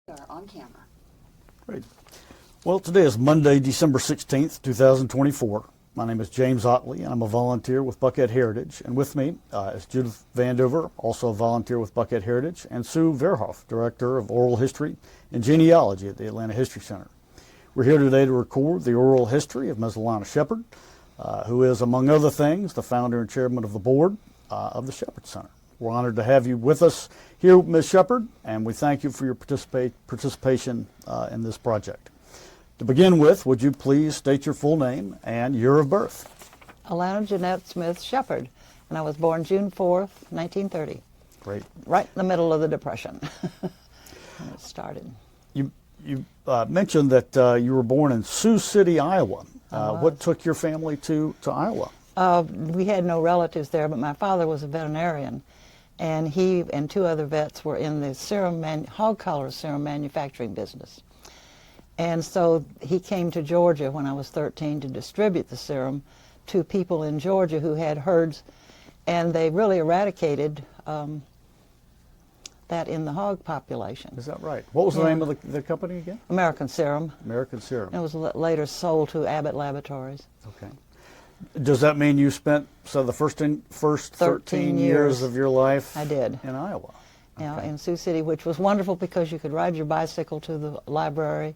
Are on camera. Great. Well, today is Monday, December 16th, 2024. My name is James Otley, and I'm a volunteer with Buckhead Heritage. And with me is Judith Vandover, also a volunteer with Buckhead Heritage, and Sue Verhoff, Director of Oral History and Genealogy at the Atlanta History Center. We're here today to record the oral history of Ms. Alana Shepherd, who is, among other things, the founder and chairman of the board of the Shepherd Center. We're honored to have you with us here, Ms. Shepherd, and we thank you for your participation in this project. To begin with, would you please state your full name and year of birth? Alana Jeanette Smith Shepherd, and I was born June 4th, 1930. Great. Right in the middle of the Depression when it started. You mentioned that you were born in Sioux City, Iowa. What took your family to Iowa? We had no relatives there, but my father was a veterinarian, and he and two other vets were in the hog collar serum manufacturing business. And so he came to Georgia when I was 13 to distribute the serum to people in Georgia who had herds, and they really eradicated that in the hog population. Is that right? What was the name of the company again? American Serum. American Serum. It was later sold to Abbott Laboratories. Okay. Does that mean you spent the first 13 years of your life I did. In Iowa? Yeah, in Sioux City, which was wonderful because you could ride your bicycle to the library,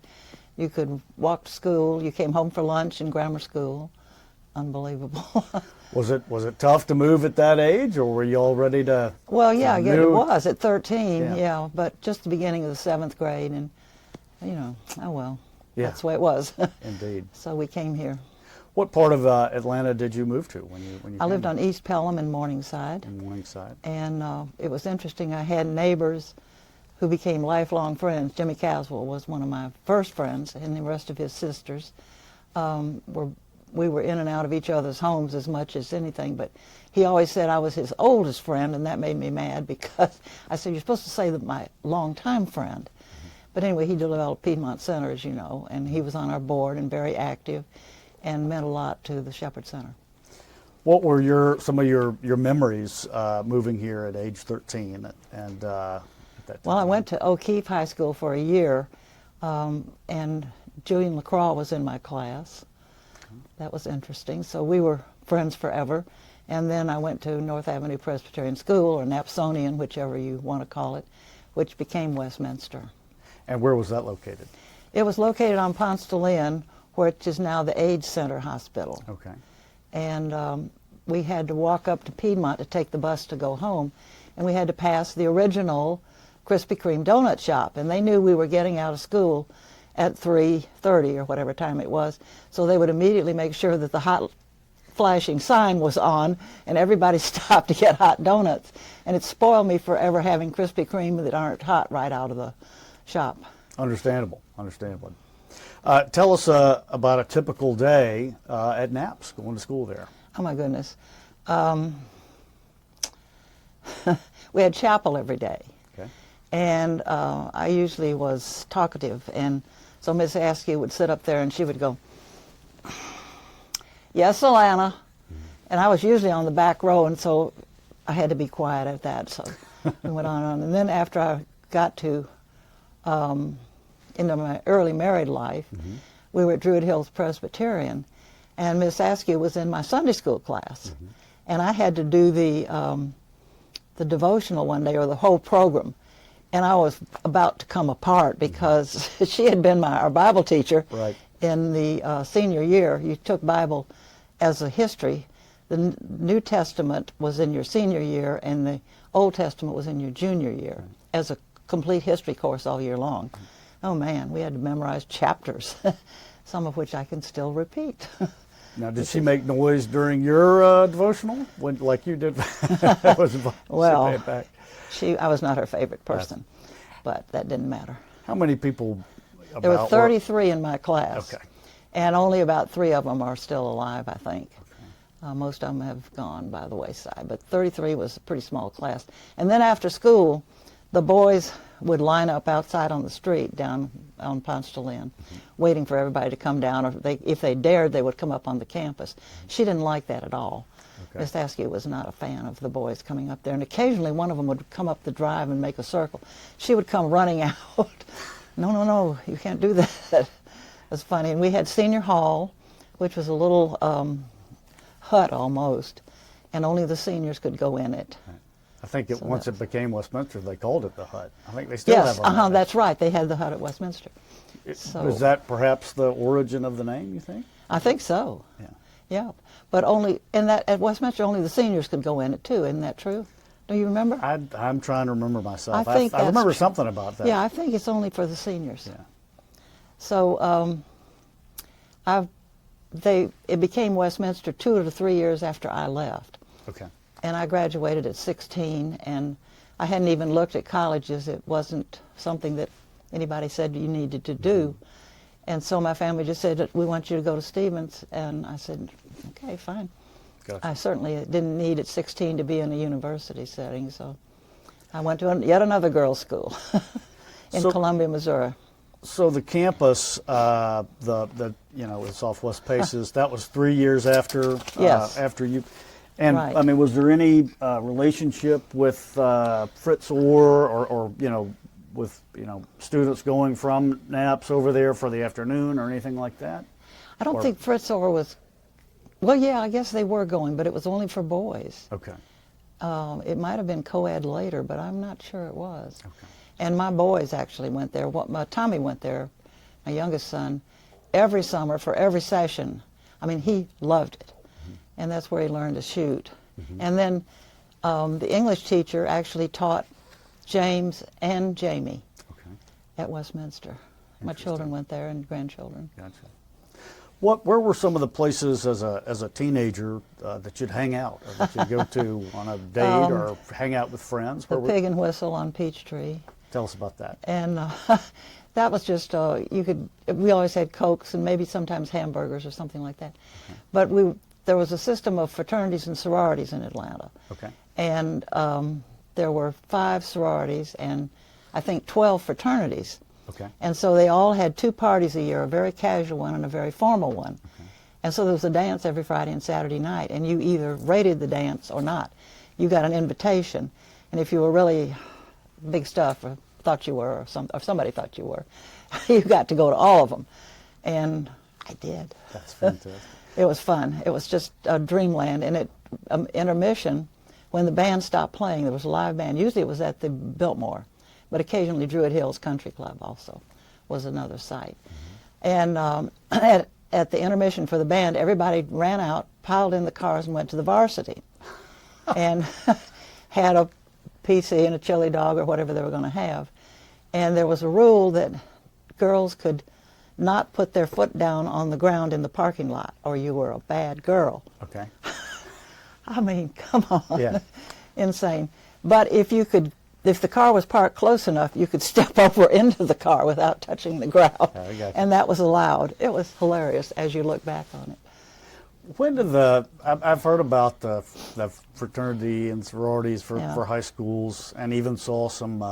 you could walk to school, you came home for lunch in grammar school. Unbelievable. Was it tough to move at that age, or were you all ready to? Well, yeah, it was at 13, yeah, but just the beginning of the 7th grade, and oh well, yeah. That's the way it was. Indeed. So we came here. What part of Atlanta did you move to when you I lived on East Pelham in Morningside. In Morningside. And it was interesting. I had neighbors who became lifelong friends. Jimmy Caswell was one of my first friends, and the rest of his sisters we were in and out of each other's homes as much as anything, but he always said I was his oldest friend, and that made me mad because I said, you're supposed to say that my longtime friend. But anyway, he developed Piedmont Center, as you know, and he was on our board and very active and meant a lot to the Shepherd Center. What were some of your memories moving here at age 13 and at that time? Well, I went to O'Keefe High School for a year, and Julian LaCroix was in my class. That was interesting. So we were friends forever. And then I went to North Avenue Presbyterian School, or Napsonian, whichever you want to call it, which became Westminster. And where was that located? It was located on Ponce de Leon, which is now the AIDS Center Hospital. Okay. And we had to walk up to Piedmont to take the bus to go home, and we had to pass the original Krispy Kreme donut shop, and they knew we were getting out of school at 3:30 or whatever time it was, so they would immediately make sure that the hot flashing sign was on and everybody stopped to get hot donuts, and it spoiled me forever having Krispy Kreme that aren't hot right out of the shop. Understandable. Tell us about a typical day at Naps, going to school there. Oh my goodness. We had chapel every day. Okay. And I usually was talkative, and so Miss Askew would sit up there and she would go, "Yes, Alana." And I was usually on the back row, and so I had to be quiet at that, so we went on. And then after I got to into my early married life, we were at Druid Hills Presbyterian, and Miss Askew was in my Sunday school class, and I had to do the devotional one day, or the whole program, and I was about to come apart because she had been our Bible teacher. Right. In the senior year. You took Bible as a history. The New Testament was in your senior year, and the Old Testament was in your junior year as a complete history course all year long. Oh man, we had to memorize chapters, some of which I can still repeat. Now, did she make noise during your devotional, like you did? Well, I was not her favorite person, but that didn't matter. How many people? There were 33 in my class, okay, and only about 3 of them are still alive, I think. Okay. Most of them have gone by the wayside, but 33 was a pretty small class. And then after school, the boys would line up outside on the street down on Ponce de Leon, waiting for everybody to come down, or if they dared, they would come up on the campus. She didn't like that at all. Okay. Miss Askew was not a fan of the boys coming up there, and occasionally one of them would come up the drive and make a circle. She would come running out no, you can't do that. It was funny. And we had senior hall, which was a little hut almost, and only the seniors could go in it. I think So once it that's- became Westminster, they called it the hut. I think they still Yes, have one. that's right. They had the hut at Westminster. So Was that perhaps the origin of the name, you think? I think so. Yeah. Yeah, but only in that at Westminster, only the seniors could go in it too. Isn't that true? Do you remember? I'm trying to remember myself. I think I remember that's something about that. Yeah, I think it's only for the seniors. Yeah. So it became Westminster 2 to 3 years after I left, Okay. and I graduated at 16, and I hadn't even looked at colleges. It wasn't something that anybody said you needed to do. And so my family just said, we want you to go to Stevens. And I said, okay, fine. Gotcha. I certainly didn't need at 16 to be in a university setting, so I went to yet another girls' school in Columbia, Missouri. So the campus, with Southwest Paces, that was 3 years after Yes. after you. And Right. I mean, was there any relationship with Fritz Orr or with students going from Naps over there for the afternoon or anything like that? I don't Or- think Fritz Orr was, well, yeah, I guess they were going, but it was only for boys. Okay. It might have been co-ed later, but I'm not sure it was. Okay. And my boys actually went there. Tommy went there, my youngest son, every summer for every session. I mean, he loved it. And that's where he learned to shoot. And then the English teacher actually taught James and Jamie Okay. at Westminster. My Interesting. children went there and grandchildren. Gotcha. Where were some of the places as a teenager that you'd hang out, or that you'd go to on a date or hang out with friends? The Where Pig and Whistle on Peachtree. Tell us about that. And that was just, we always had Cokes and maybe sometimes hamburgers or something like that. But there was a system of fraternities and sororities in Atlanta. Okay. And there were 5 sororities and I think 12 fraternities. Okay. And so they all had 2 parties a year, a very casual one and a very formal one. Okay. And so there was a dance every Friday and Saturday night, and you either rated the dance or not. You got an invitation, and if you were really big stuff, or thought you were, or somebody thought you were, you got to go to all of them. And I did. That's fantastic. It was fun. It was just a dreamland. And at intermission, when the band stopped playing, there was a live band. Usually it was at the Biltmore, but occasionally Druid Hills Country Club also was another site. And at the intermission for the band, everybody ran out, piled in the cars, and went to the varsity, and had a PC and a chili dog or whatever they were going to have. And there was a rule that girls could not put their foot down on the ground in the parking lot, or you were a bad girl. Okay. I mean, come on. Yeah. Insane. But if the car was parked close enough, you could step over into the car without touching the ground. I got you. And that was allowed. It was hilarious as you look back on it. When did I've heard about the fraternity and sororities for high schools, and even saw some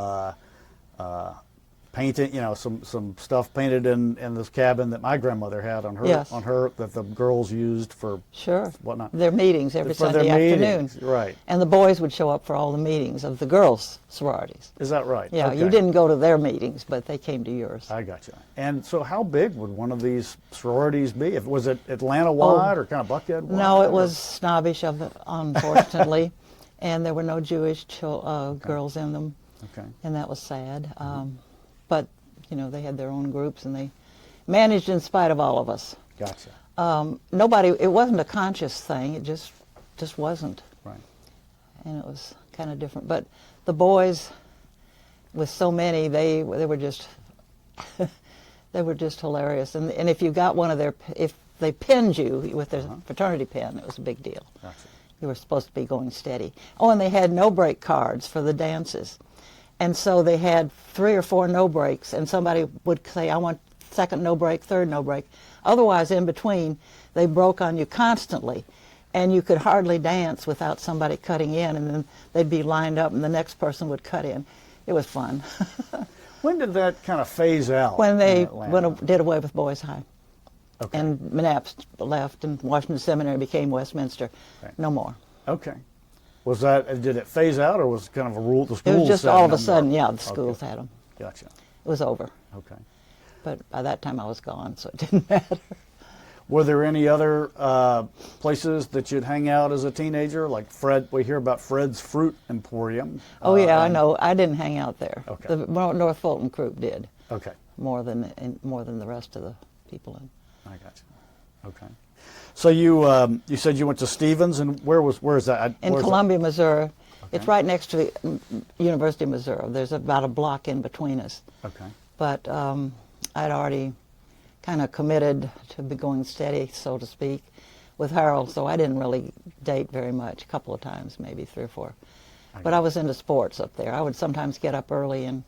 painting, some stuff painted in this cabin that my grandmother had on her Yes. that the girls used for Sure. whatnot. Their meetings every For their Sunday afternoon. meetings, right. And the boys would show up for all the meetings of the girls' sororities. Is that right? Yeah, Okay. you didn't go to their meetings, but they came to yours. I gotcha. And so how big would one of these sororities be? Was it Atlanta-wide or kind of Buckhead-wide? No, it or- was snobbish, unfortunately. And there were no Jewish girls in them. Okay. And that was sad. But, they had their own groups, and they managed in spite of all of us. Gotcha. It wasn't a conscious thing. It just wasn't. Right. And it was kind of different. But the boys, with so many, they were just they were just hilarious. And if you got if they pinned you with their fraternity pin, it was a big deal. Gotcha. You were supposed to be going steady. Oh, and they had no-break cards for the dances. And so they had 3 or 4 no-breaks, and somebody would say, I want second no-break, third no-break. Otherwise, in between, they broke on you constantly, and you could hardly dance without somebody cutting in, and then they'd be lined up, and the next person would cut in. It was fun. When did that kind of phase out? When they in Atlanta? did away with Boys High. Okay. And Manaps left, and Washington Seminary became Westminster. Right. No more. Okay. Did it phase out, or was it kind of a rule the It schools was just said all of no a sudden, more? yeah, the schools Okay. had them. Gotcha. it was over. Okay. But by that time I was gone, so it didn't matter. Were there any other places that you'd hang out as a teenager? Like Fred, we hear about Fred's Fruit Emporium. Oh yeah, I and- know. I didn't hang out there. Okay. The North Fulton group did Okay, more than the rest of the people in. I got you. Okay. So you said you went to Stevens, and where is that? In Where's Columbia, Missouri. It's Okay. right next to the University of Missouri. There's about a block in between us. that? Okay. But I'd already kind of committed to be going steady, so to speak, with Harold, so I didn't really date very much, a couple of times, maybe 3 or 4. But I was into sports up there. I would sometimes get up early and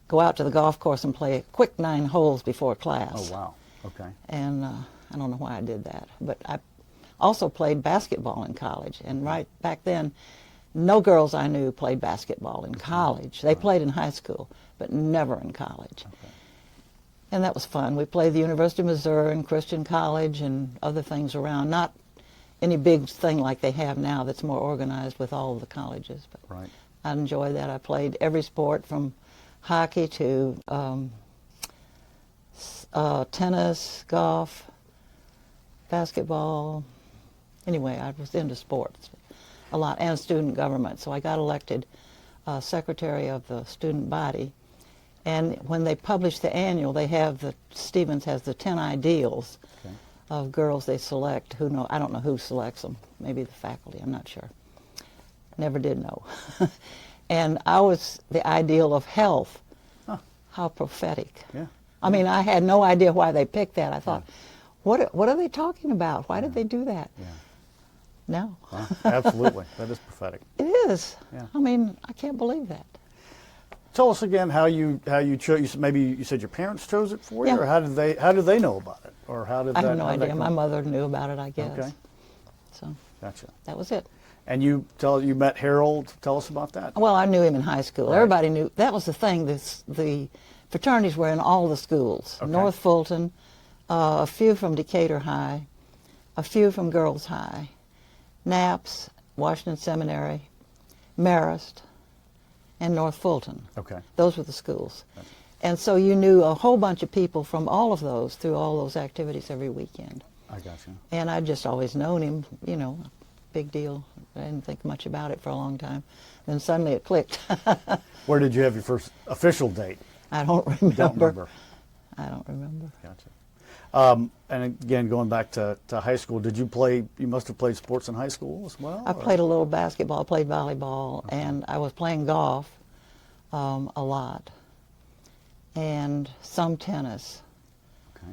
go out to the golf course and play a quick 9 holes before class. Oh wow. Okay. And I don't know why I did that. But I also played basketball in college. And right back then, no girls I knew played basketball in college. They played in high school, but never in college. Okay. And that was fun. We played the University of Missouri and Christian College and other things around. Not any big thing like they have now that's more organized with all of the colleges. But Right. I enjoyed that. I played every sport from hockey to tennis, golf, basketball. Anyway, I was into sports a lot, and student government. So I got elected secretary of the student body. And when they publish the annual, they have Stevens has the 10 ideals Okay. of girls they select. I don't know who selects them. Maybe the faculty, I'm not sure. Never did know. And I was the ideal of health. Huh. How prophetic. Yeah. I mean, I had no idea why they picked that. I thought, what are they talking about? Why did they do that? Yeah. No. Well, absolutely. That is prophetic. It is. Yeah. I mean, I can't believe that. Tell us again how you chose. Maybe you said your parents chose it for you, Yeah. or how did they know about it, or how did I that? have no how did that idea. come- My mother knew about it, I guess. Okay. So Gotcha. that was it. And you met Harold. Tell us about that. Well, I knew him in high school. Right. Everybody knew. That was the thing. The fraternities were in all the schools. Okay. North Fulton, a few from Decatur High, a few from Girls High, Knapp's, Washington Seminary, Marist, and North Fulton. Okay. Those were the schools. And so you knew a whole bunch of people from all of those through all those activities every weekend. I gotcha. And I'd just always known him, big deal. I didn't think much about it for a long time. Then suddenly it clicked. Where did you have your first official date? I don't remember. Don't remember. I don't remember. Gotcha. And again, going back to high school, did you play? You must have played sports in high school as well. I or- played a little basketball, played volleyball, and I was playing golf a lot, and some tennis. Okay.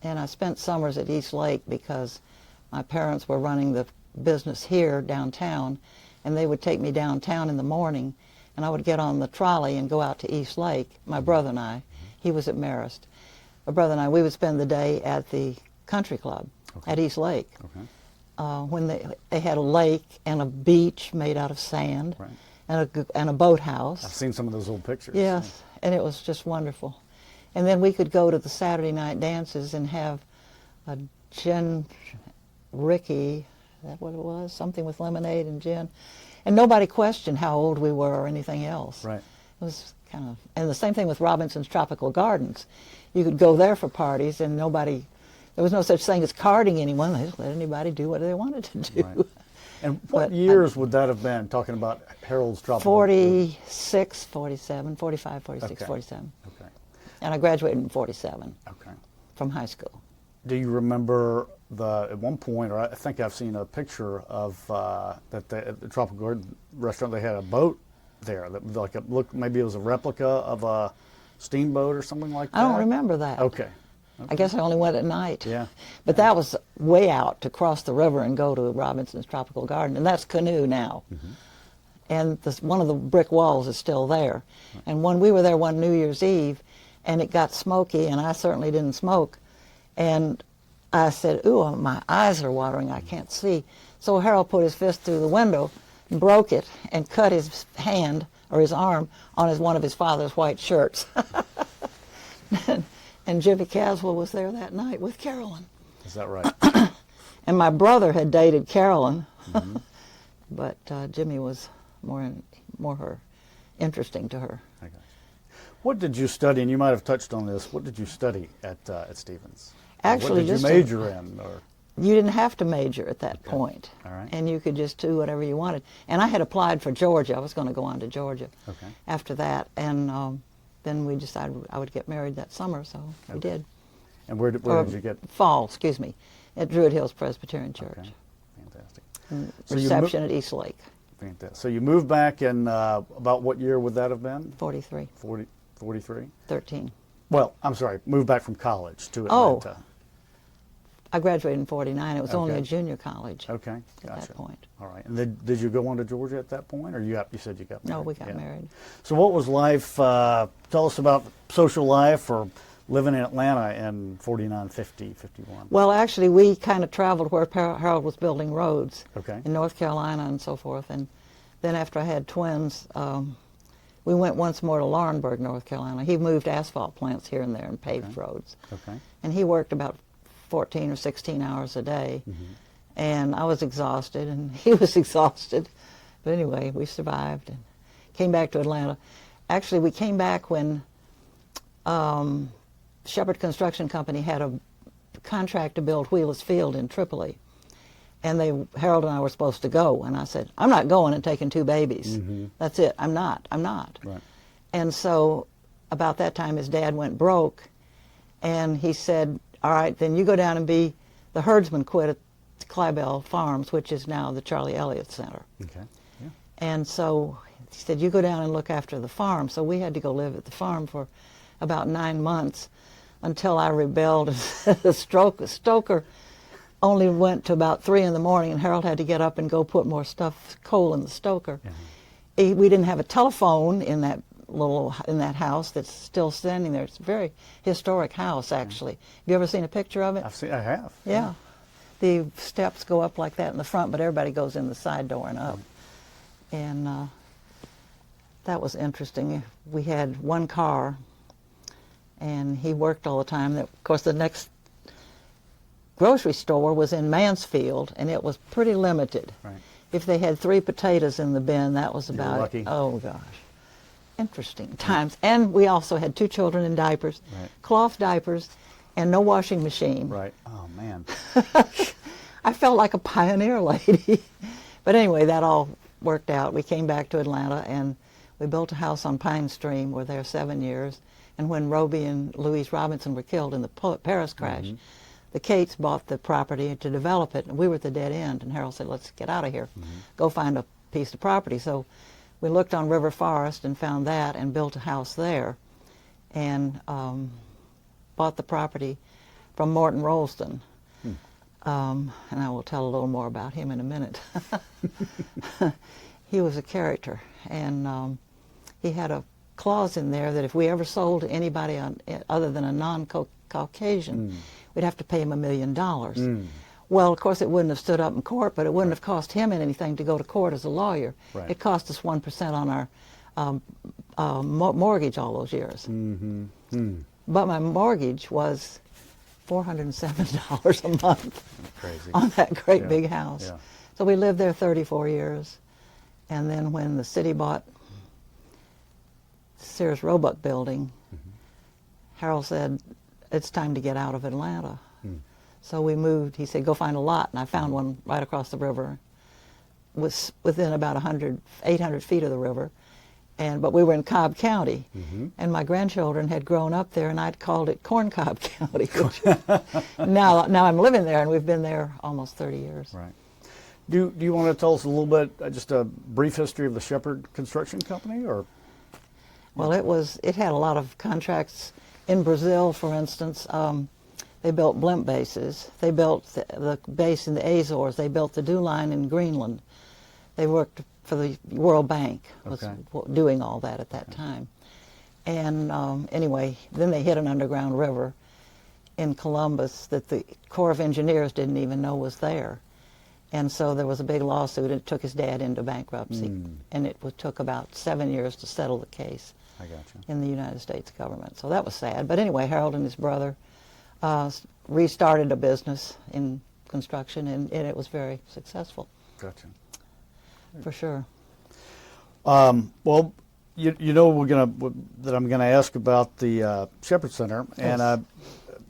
And I spent summers at East Lake because my parents were running the business here downtown, and they would take me downtown in the morning, and I would get on the trolley and go out to East Lake. My brother and I, he was at Marist. My brother and I, we would spend the day at the country club Okay. at East Lake. Okay. When they had a lake and a beach made out of sand, Right. and a boathouse. I've seen some of those old pictures. Yes, and it was just wonderful. And then we could go to the Saturday night dances and have a gin Ricky, is that what it was? Something with lemonade and gin. And nobody questioned how old we were or anything else. Right. It was kind of, and the same thing with Robinson's Tropical Gardens. You could go there for parties and there was no such thing as carding anyone. They just let anybody do what they wanted to do. Right. And what But years would that have been, talking about Harold's Tropical? 46, 47, 45, 46, Okay. 47. Okay. And I graduated in 47 Okay. from high school. Do you remember at one point, or I think I've seen a picture of at the Tropical Garden restaurant, they had a boat there that looked maybe it was a replica of a steamboat or something like that? I don't remember that. Okay. I guess I only went at night. Yeah. But that was way out to cross the river and go to Robinson's Tropical Garden, and that's canoe now. Mm-hmm. And one of the brick walls is still there. And when we were there one New Year's Eve, and it got smoky, and I certainly didn't smoke, and I said, ooh, my eyes are watering, I can't see. So Harold put his fist through the window, broke it, and cut his hand, or his arm, on one of his father's white shirts. And Jimmy Caswell was there that night with Carolyn. Is that right? And my brother had dated Carolyn, Mm-hmm. but Jimmy was more interesting to her. I got you. What did you study? And you might have touched on this. What did you study at Stevens? Actually, what did you major in? Or? You didn't have to major at that point. All right. And you could just do whatever you wanted. And I had applied for Georgia. I was going to go on to Georgia after that. And then we decided I would get married that summer, so we did. And where did you get? Fall, excuse me, at Druid Hills Presbyterian Church. Okay. Fantastic. So reception at East Lake. Fantastic. So you moved back in about what year would that have been? 43. 43? 13. Well, I'm sorry, moved back from college to Atlanta. Oh, I graduated in 49. It was only a junior college at that point. All right. And did you go on to Georgia at that point, or you said you got married? No, we got married. So what was life, tell us about social life or living in Atlanta in 49, 50, 51. Well, actually, we kind of traveled where Harold was building roads in North Carolina and so forth. And then after I had twins, we went once more to Laurinburg, North Carolina. He moved asphalt plants here and there and paved roads. And he worked about 14 or 16 hours a day. And I was exhausted, and he was exhausted. But anyway, we survived and came back to Atlanta. Actually, we came back when Shepherd Construction Company had a contract to build Wheelers Field in Tripoli. And Harold and I were supposed to go. And I said, I'm not going and taking 2 babies. That's it. I'm not. Right. And so about that time, his dad went broke. And he said, all right, then you go down and be the herdsman quit at Clybell Farms, which is now the Charlie Elliott Center. And so he said, you go down and look after the farm. So we had to go live at the farm for about 9 months until I rebelled. The stoker only went to about 3 in the morning, and Harold had to get up and go put more coal in the stoker. We didn't have a telephone in that house that's still standing there. It's a very historic house, actually. Have you ever seen a picture of it? I have. Yeah. The steps go up like that in the front, but everybody goes in the side door and up. And that was interesting. We had 1 car, and he worked all the time. Of course, the next grocery store was in Mansfield, and it was pretty limited. If they had 3 potatoes in the bin, that was about it. Oh, gosh. Interesting times. And we also had 2 children in diapers, cloth diapers, and no washing machine. Oh, man. I felt like a pioneer lady. But anyway, that all worked out. We came back to Atlanta, and we built a house on Pine Stream. We're there 7 years. And when Roby and Louise Robinson were killed in the Paris crash, the Cates bought the property to develop it, and we were at the dead end. And Harold said, let's get out of here. Go find a piece of property. So we looked on River Forest and found that and built a house there, and bought the property from Morton Rolston. And I will tell a little more about him in a minute. He was a character, and he had a clause in there that if we ever sold to anybody other than a non-Caucasian, we'd have to pay him $1 million. Well, of course, it wouldn't have stood up in court, but it wouldn't have cost him anything to go to court as a lawyer. It cost us 1% on our mortgage all those years. But my mortgage was $407 a month on that great big house. So we lived there 34 years. And then when the city bought Sears Roebuck building, Harold said, it's time to get out of Atlanta. So we moved. He said, go find a lot. And I found one right across the river. It was within about 800 feet of the river. But we were in Cobb County. And my grandchildren had grown up there, and I'd called it Corn Cob County. Now I'm living there, and we've been there almost 30 years. Do you want to tell us a little bit, just a brief history of the Shepherd Construction Company? Or? Well, it had a lot of contracts in Brazil, for instance. They built blimp bases. They built the base in the Azores. They built the Dew Line in Greenland. They worked for the World Bank, was doing all that at that time. And anyway, then they hit an underground river in Columbus that the Corps of Engineers didn't even know was there. And so there was a big lawsuit, and it took his dad into bankruptcy. And it took about 7 years to settle the case in the United States government. So that was sad. But anyway, Harold and his brother restarted a business in construction, and it was very successful. For sure. Well, you know that I'm gonna ask about the Shepherd Center, and Yes.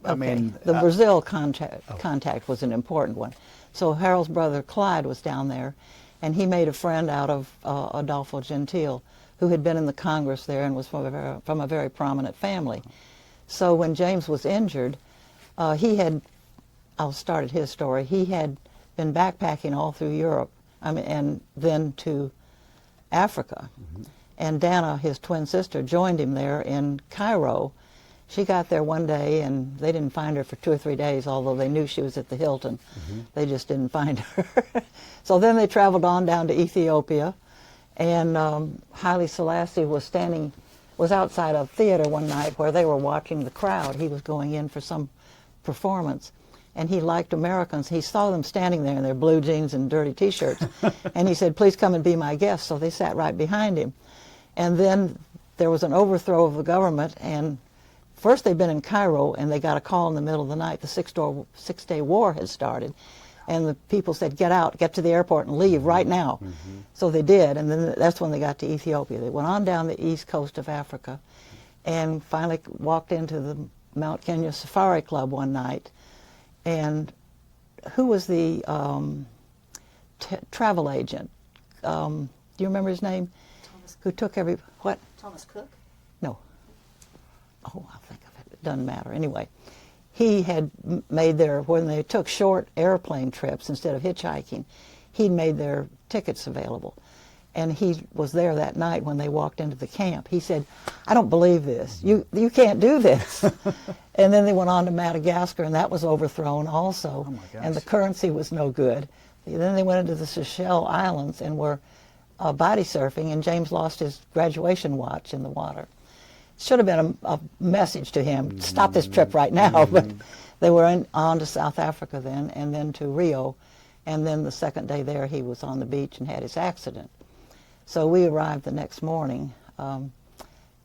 I mean the Brazil contact was an important one. So Harold's brother Clyde was down there, and he made a friend out of Adolfo Gentile, who had been in the Congress there and was from a very prominent family. So when James was injured, I'll start at his story. He had been backpacking all through Europe, and then to Africa. Mm-hmm. And Dana, his twin sister, joined him there in Cairo. She got there one day, and they didn't find her for 2 or 3 days, although they knew she was at the Hilton. Mm-hmm. They just didn't find her. So then they traveled on down to Ethiopia, and Haile Selassie was outside a theater one night where they were watching the crowd. He was going in for some performance, and he liked Americans. He saw them standing there in their blue jeans and dirty T-shirts, and he said, "Please come and be my guest." So they sat right behind him. And then there was an overthrow of the government, and first they'd been in Cairo, and they got a call in the middle of the night. The Six-Day War had started, and the people said, "Get out, get to the airport and leave right now." Mm-hmm. So they did, and then that's when they got to Ethiopia. They went on down the east coast of Africa and finally walked into the Mount Kenya Safari Club one night. And who was the travel agent? Do you remember his name? Thomas. Who took what? Thomas Cook? No. Oh, I'll think of it. It doesn't matter. Anyway, he had made when they took short airplane trips instead of hitchhiking, he'd made their tickets available. And he was there that night when they walked into the camp. He said, "I don't believe this. You can't do this." And then they went on to Madagascar, and that was overthrown also. Oh my gosh. And the currency was no good. Then they went into the Seychelles Islands and were body surfing, and James lost his graduation watch in the water. Should have been a message to him, stop this trip right now. But they were on to South Africa then, and then to Rio. And then the second day there, he was on the beach and had his accident. So we arrived the next morning,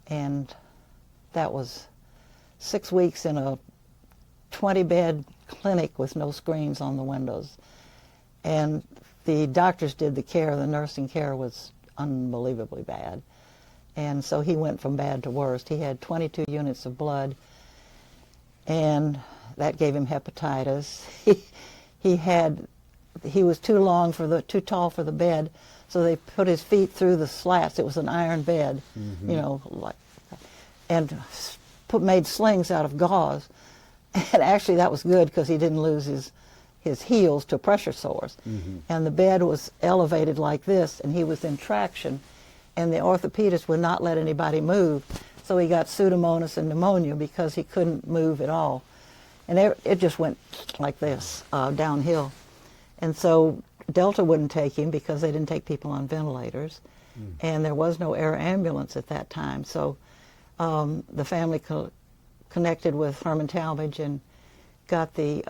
and that was 6 weeks in a 20-bed clinic with no screens on the windows. And the doctors did the care. The nursing care was unbelievably bad. And so he went from bad to worse. He had 22 units of blood, and that gave him hepatitis. He was too tall for the bed, so they put his feet through the slats. It was an iron bed, and made slings out of gauze. And actually that was good because he didn't lose his heels to pressure sores. Mm-hmm. And the bed was elevated like this, and he was in traction, and the orthopedist would not let anybody move. So he got Pseudomonas and pneumonia because he couldn't move at all. And it just went like this, downhill. And so Delta wouldn't take him because they didn't take people on ventilators. And there was no air ambulance at that time. So the family connected with Herman Talmadge and got the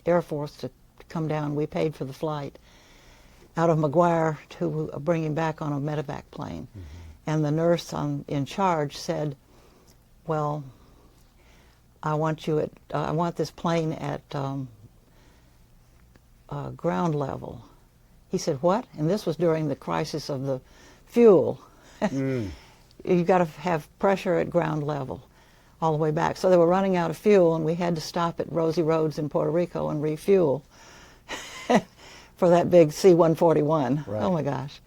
Air Force to come down. We paid for the flight out of McGuire to bring him back on a medevac plane. Mm-hmm. And the nurse in charge said, "Well, I want this plane at ground level." He said, "What?" And this was during the crisis of the fuel. You've got to have pressure at ground level all the way back. So they were running out of fuel, and we had to stop at Rosie Roads in Puerto Rico and refuel for that big C-141. Right. Oh my gosh.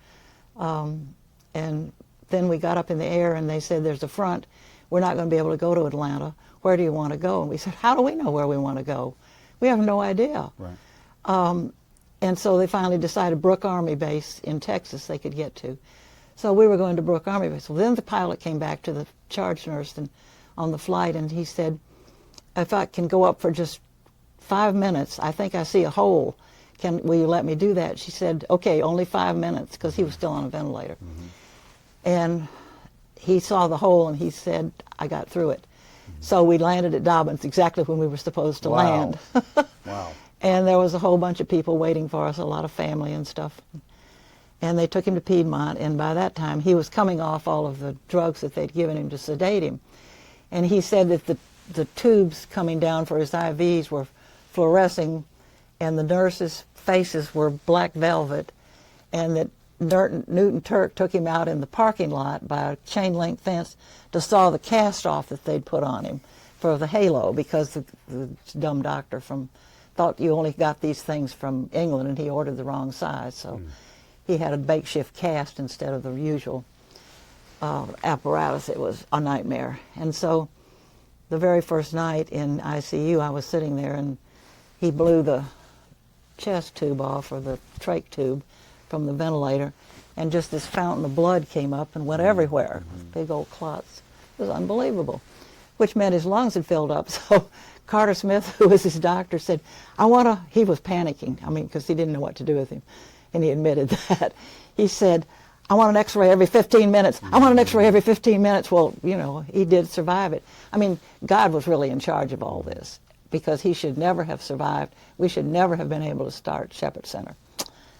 And then we got up in the air, and they said, "There's a front. We're not going to be able to go to Atlanta. Where do you want to go?" And we said, "How do we know where we want to go? We have no idea." Right. And so they finally decided Brooke Army Base in Texas they could get to. So we were going to Brooke Army Base. So then the pilot came back to the charge nurse on the flight, and he said, "If I can go up for just 5 minutes, I think I see a hole. Will you let me do that?" She said, "Okay, only 5 minutes," because he was still on a ventilator. Mm-hmm. And he saw the hole, and he said, "I got through it." Mm-hmm. So we landed at Dobbins exactly when we were supposed to land. Wow. And there was a whole bunch of people waiting for us, a lot of family and stuff. And they took him to Piedmont, and by that time he was coming off all of the drugs that they'd given him to sedate him. And he said that the tubes coming down for his IVs were fluorescing, and the nurses' faces were black velvet, and that Newton Turk took him out in the parking lot by a chain link fence to saw the cast off that they'd put on him for the halo, because the dumb doctor thought you only got these things from England, and he ordered the wrong size. So he had a makeshift cast instead of the usual apparatus. It was a nightmare. And so the very first night in ICU, I was sitting there, and he blew the chest tube off, or the trach tube, from the ventilator, and just this fountain of blood came up and went everywhere, big old clots. It was unbelievable, which meant his lungs had filled up. So Carter Smith, who was his doctor, said, he was panicking, because he didn't know what to do with him, and he admitted that. He said, I want an x-ray every 15 minutes. I want an x-ray every 15 minutes. Well, he did survive it. God was really in charge of all this, because he should never have survived. We should never have been able to start Shepherd Center.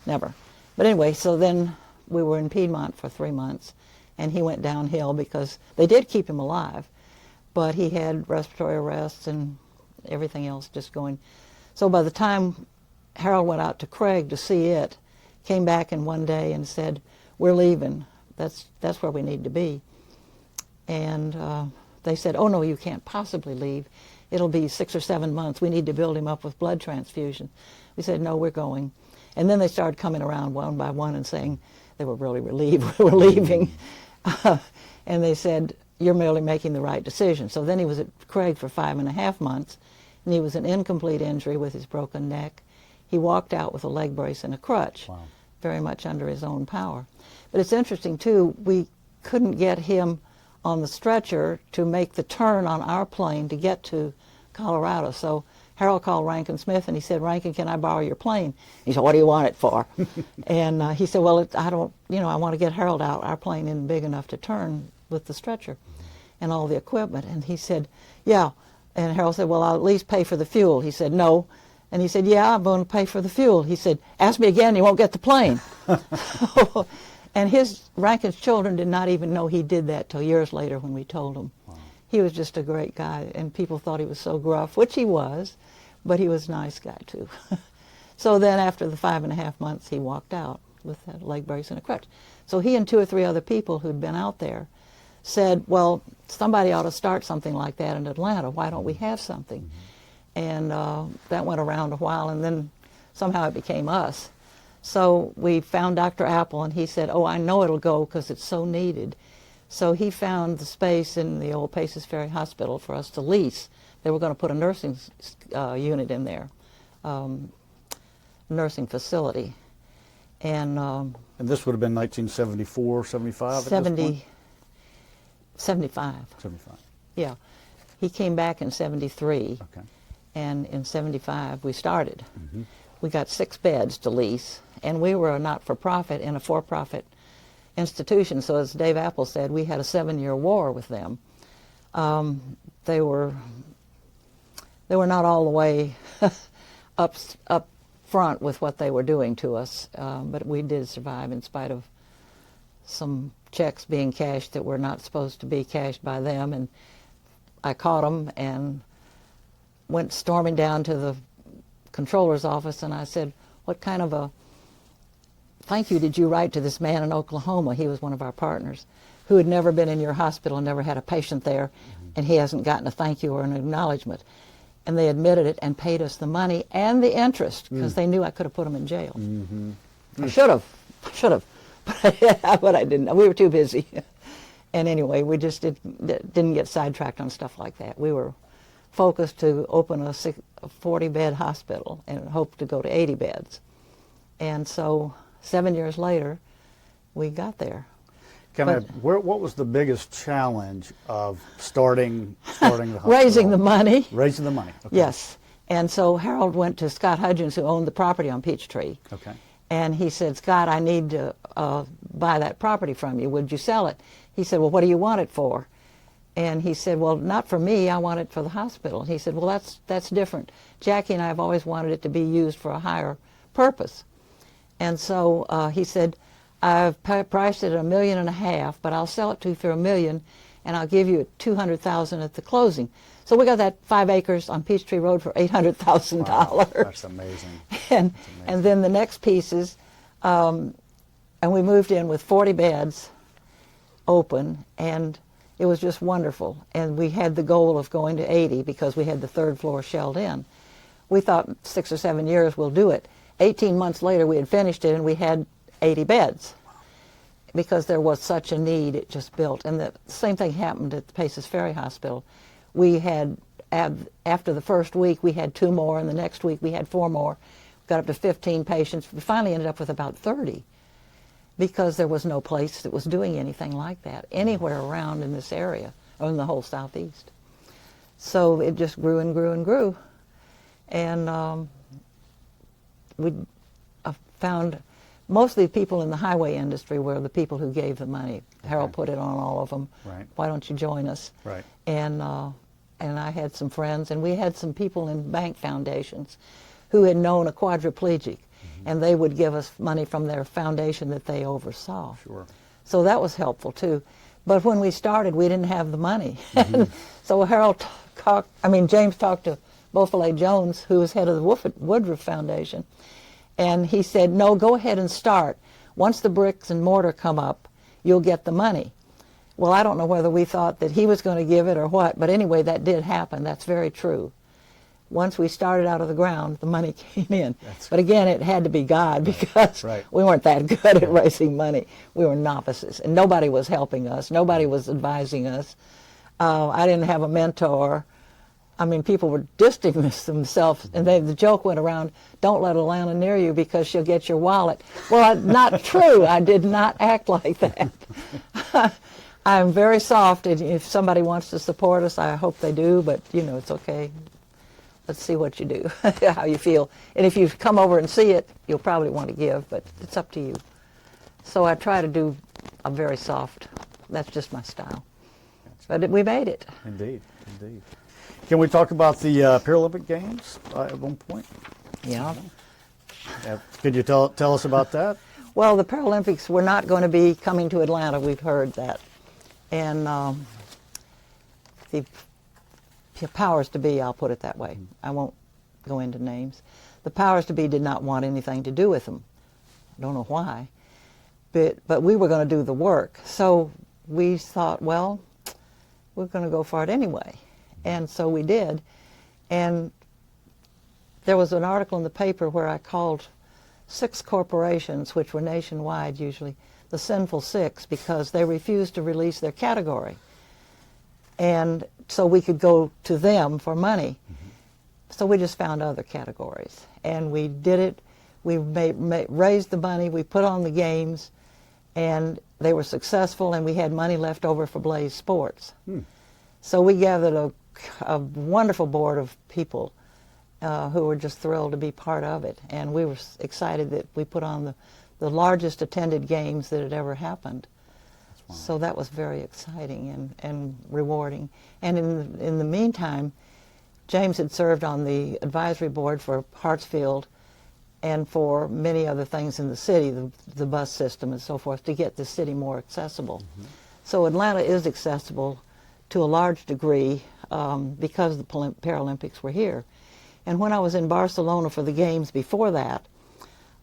Never. But anyway, so then we were in Piedmont for 3 months, and he went downhill because they did keep him alive, but he had respiratory arrests and everything else just going. So by the time Harold went out to Craig to see it, came back in one day and said, we're leaving. That's where we need to be. And they said, oh, no, you can't possibly leave. It'll be 6 or 7 months. We need to build him up with blood transfusion. We said, no, we're going. And then they started coming around one by one and saying they were really relieved we were leaving. And they said, you're merely making the right decision. So then he was at Craig for 5.5 months, and he was an incomplete injury with his broken neck. He walked out with a leg brace and a crutch, Wow. very much under his own power. But it's interesting, too, we couldn't get him on the stretcher to make the turn on our plane to get to Colorado. So Harold called Rankin Smith, and he said, Rankin, can I borrow your plane? He said, what do you want it for? And he said, well, I want to get Harold out. Our plane isn't big enough to turn with the stretcher and all the equipment. And he said, yeah. And Harold said, well, I'll at least pay for the fuel. He said, no. And he said, yeah, I'm going to pay for the fuel. He said, ask me again, you won't get the plane. And Rankin's children did not even know he did that till years later when we told them. Wow. He was just a great guy, and people thought he was so gruff, which he was, but he was a nice guy, too. So then after the 5.5 months, he walked out with that leg brace and a crutch. So he and 2 or 3 other people who'd been out there said, well, somebody ought to start something like that in Atlanta. Why don't we have something? And that went around a while, and then somehow it became us. So we found Dr. Apple, and he said, oh, I know it'll go because it's so needed. So he found the space in the old Paces Ferry Hospital for us to lease. They were going to put a nursing unit in there, nursing facility. And this would have been 1974, 75 at this point? 75. 75. Yeah. He came back in 73. Okay. And in 75 we started. We got 6 beds to lease, and we were a not-for-profit in a for-profit institution. So as Dave Apple said, we had a 7-year war with them. They were not all the way up front with what they were doing to us, but we did survive in spite of some checks being cashed that were not supposed to be cashed by them. And I caught them and went storming down to the controller's office, and I said, what kind of a thank you did you write to this man in Oklahoma? He was one of our partners, who had never been in your hospital and never had a patient there, and he hasn't gotten a thank you or an acknowledgement. And they admitted it and paid us the money and the interest, because they knew I could have put them in jail. I should have, but I didn't. We were too busy. And anyway, we just didn't get sidetracked on stuff like that. We were focused to open a 40-bed hospital and hoped to go to 80 beds. And so 7 years later, we got there. What was the biggest challenge of starting the hospital? Raising the money. Raising the money. Okay. Yes. And so Harold went to Scott Hudgens, who owned the property on Peachtree. Okay. And he said, Scott, I need to buy that property from you. Would you sell it? He said, well, what do you want it for? And he said, well, not for me. I want it for the hospital. He said, well, that's different. Jackie and I have always wanted it to be used for a higher purpose. And so he said, I've priced it at $1.5 million, but I'll sell it to you for $1 million, and I'll give you $200,000 at the closing. So we got that 5 acres on Peachtree Road for $800,000. Wow, that's amazing. And then the next piece is, And we moved in with 40 beds open, and it was just wonderful. And we had the goal of going to 80 because we had the third floor shelled in. We thought 6 or 7 years we'll do it. 18 months later we had finished it and we had 80 beds because there was such a need. It just built. And the same thing happened at the Paces Ferry Hospital. We had, after the first week, we had 2 more, and the next week we had 4 more. Got up to 15 patients. We finally ended up with about 30 because there was no place that was doing anything like that anywhere around in this area or in the whole Southeast. So it just grew and grew and grew. And we found mostly people in the highway industry were the people who gave the money. Harold put it on all of them. Right. Why don't you join us? Right. And I had some friends, and we had some people in bank foundations who had known a quadriplegic, and they would give us money from their foundation that they oversaw. Sure. So that was helpful too. But when we started, we didn't have the money. So James talked to Beausoleil Jones, who was head of the Woodruff Foundation, and he said, no, go ahead and start. Once the bricks and mortar come up, you'll get the money. Well, I don't know whether we thought that he was going to give it or what, but anyway, that did happen. That's very true. Once we started out of the ground, the money came in. But again, it had to be God because we weren't that good at raising money. We were novices, and nobody was helping us. Nobody was advising us. I didn't have a mentor. I mean, people were distancing themselves, and the joke went around, don't let Alana near you because she'll get your wallet. Well, not true. I did not act like that. I'm very soft, and if somebody wants to support us, I hope they do, but, it's okay. Let's see what you do, how you feel. And if you come over and see it, you'll probably want to give, but it's up to you. So I try to do a very soft, that's just my style. But we made it. Indeed, indeed. Can we talk about the Paralympic Games at one point? Yeah. Could you tell us about that? Well, the Paralympics were not going to be coming to Atlanta. We've heard that. And the powers to be, I'll put it that way. I won't go into names. The powers to be did not want anything to do with them. I don't know why. But we were going to do the work. So we thought, well, we're going to go for it anyway. And so we did. And there was an article in the paper where I called 6 corporations, which were nationwide usually, the Sinful Six, because they refused to release their category. And so we could go to them for money. So we just found other categories. And we did it. We raised the money. We put on the games. And they were successful, and we had money left over for Blaze Sports. So we gathered a wonderful board of people who were just thrilled to be part of it. And we were excited that we put on the largest attended games that had ever happened. So that was very exciting and rewarding. And in the meantime, James had served on the advisory board for Hartsfield and for many other things in the city, the bus system and so forth, to get the city more accessible. So Atlanta is accessible to a large degree because the Paralympics were here. And when I was in Barcelona for the games before that,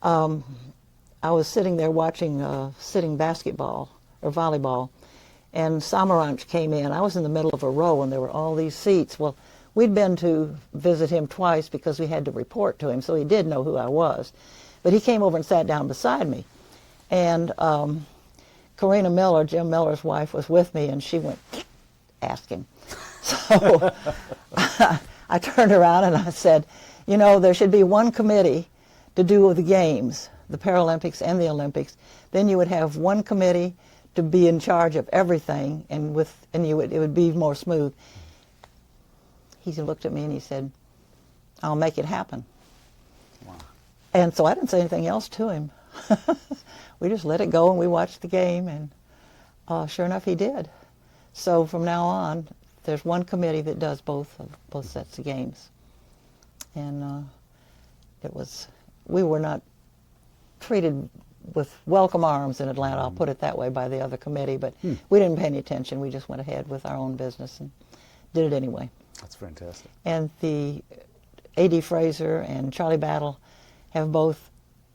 I was sitting there watching sitting basketball or volleyball, and Samaranch came in. I was in the middle of a row, and there were all these seats. Well, we'd been to visit him twice because we had to report to him, so he did know who I was. But he came over and sat down beside me. And Karina Miller, Jim Miller's wife, was with me, and she went, ask him. So I turned around and I said, there should be one committee to do the games, the Paralympics and the Olympics. Then you would have one committee to be in charge of everything, and it would be more smooth. He looked at me and he said, I'll make it happen. Wow. And so I didn't say anything else to him. We just let it go and we watched the game, and sure enough he did. So from now on, there's one committee that does both sets of games. And we were not treated with welcome arms in Atlanta, I'll put it that way, by the other committee, but we didn't pay any attention. We just went ahead with our own business and did it anyway. That's fantastic. And the A.D. Fraser and Charlie Battle have both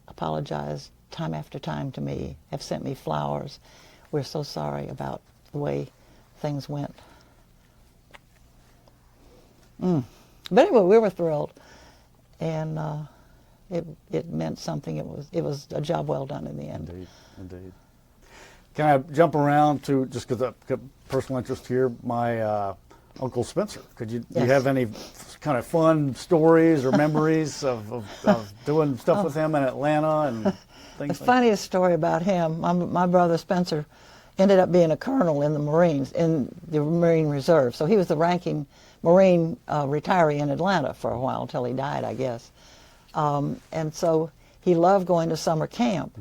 apologized time after time to me, have sent me flowers. We're so sorry about the way things went. But anyway, we were thrilled, and it meant something. It was a job well done in the end. Indeed, indeed. Can I jump around to, just because I've got personal interest here, my Uncle Spencer? Could you, do you Yes. have any kind of fun stories or memories of doing stuff with him in Atlanta and things The like funniest story about him, my brother Spencer ended up being a colonel in the Marines, in the Marine Reserve. So he was the ranking Marine retiree in Atlanta for a while, until he died, I guess. And so he loved going to summer camp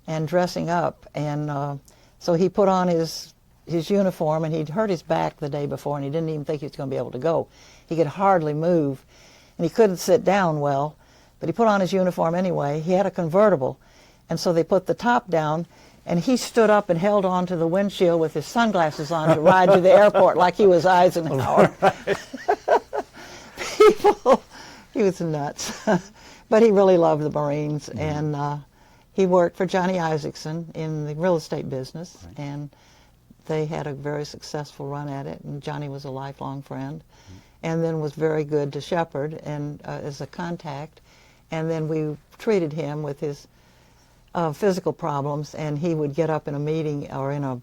and dressing up. And so he put on his uniform, and he'd hurt his back the day before, and he didn't even think he was going to be able to go. He could hardly move, and he couldn't sit down well, but he put on his uniform anyway. He had a convertible, and so they put the top down, and he stood up and held on to the windshield with his sunglasses on to ride to the airport like he was Eisenhower. People, he was nuts. But he really loved the Marines, and he worked for Johnny Isaacson in the real estate business, and they had a very successful run at it, and Johnny was a lifelong friend, and then was very good to Shepherd and as a contact, and then we treated him with his physical problems, and he would get up in a meeting or in a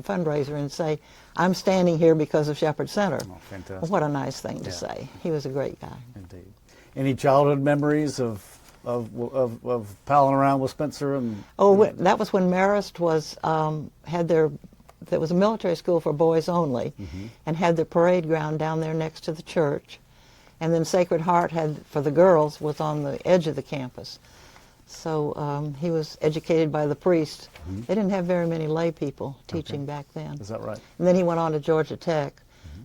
fundraiser and say, "I'm standing here because of Shepherd Center." Oh, fantastic. Well, what a nice thing to Yeah. say. He was a great guy. Indeed. Any childhood memories of palling around with Spencer and? Oh, that was when Marist was there was a military school for boys only, and had the parade ground down there next to the church, and then Sacred Heart had for the girls was on the edge of the campus. So he was educated by the priest. They didn't have very many lay people teaching back then. Is that right? And then he went on to Georgia Tech,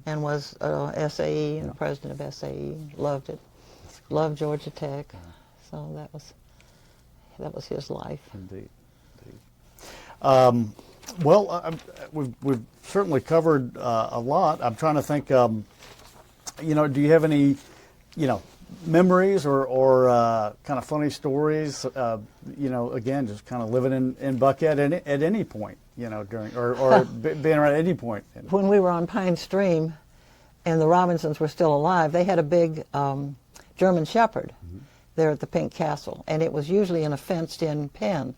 and was SAE and president of SAE. Loved it. Loved Georgia Tech. So that was his life. Indeed. Well, we've certainly covered a lot. I'm trying to think. Do you have any, memories or kind of funny stories? Again, just kind of living in Buckhead at any point, during or being around at any point. When we were on Pine Stream, and the Robinsons were still alive, they had a big German Shepherd there at the Pink Castle, and it was usually in a fenced-in pen.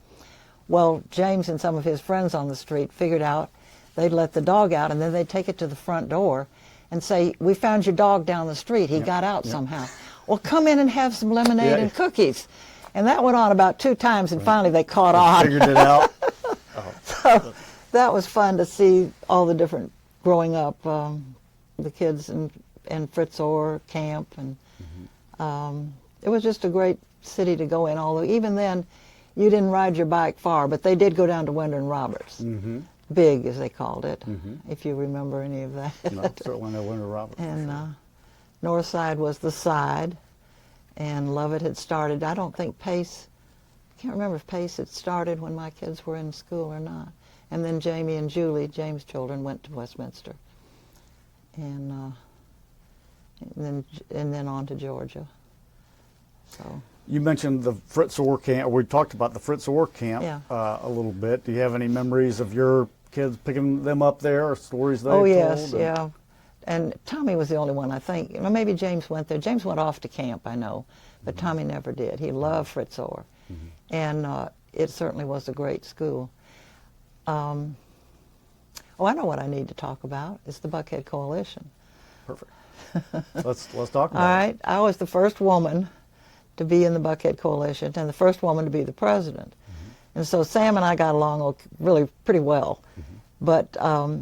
Well, James and some of his friends on the street figured out they'd let the dog out, and then they'd take it to the front door and say, "We found your dog down the street. He got out somehow. Well, come in and have some lemonade and cookies." And that went on about 2 times, and finally they caught on. Figured it out. So that was fun to see all the different growing up, the kids and Fritz Orr camp, and it was just a great city to go in. Although even then, you didn't ride your bike far, but they did go down to Winder and Roberts, Big as they called it, if you remember any of that. No, certainly no Winder Roberts. And North Side was the side, and Lovett had started. I don't think Pace. I can't remember if Pace had started when my kids were in school or not. And then Jamie and Julie, James' children, went to Westminster, and then on to Georgia. So. You mentioned the Fritz Orr camp, or we talked about the Fritz Orr camp a little bit. Do you have any memories of your kids picking them up there, or stories they told? Oh, yes, yeah. And Tommy was the only one, I think. Maybe James went there. James went off to camp, I know, but Tommy never did. He loved Fritz Orr, and it certainly was a great school. I know what I need to talk about. It's the Buckhead Coalition. Perfect. Let's talk about All right. I was the first woman to be in the Buckhead Coalition, and the first woman to be the president. And so Sam and I got along really pretty well. But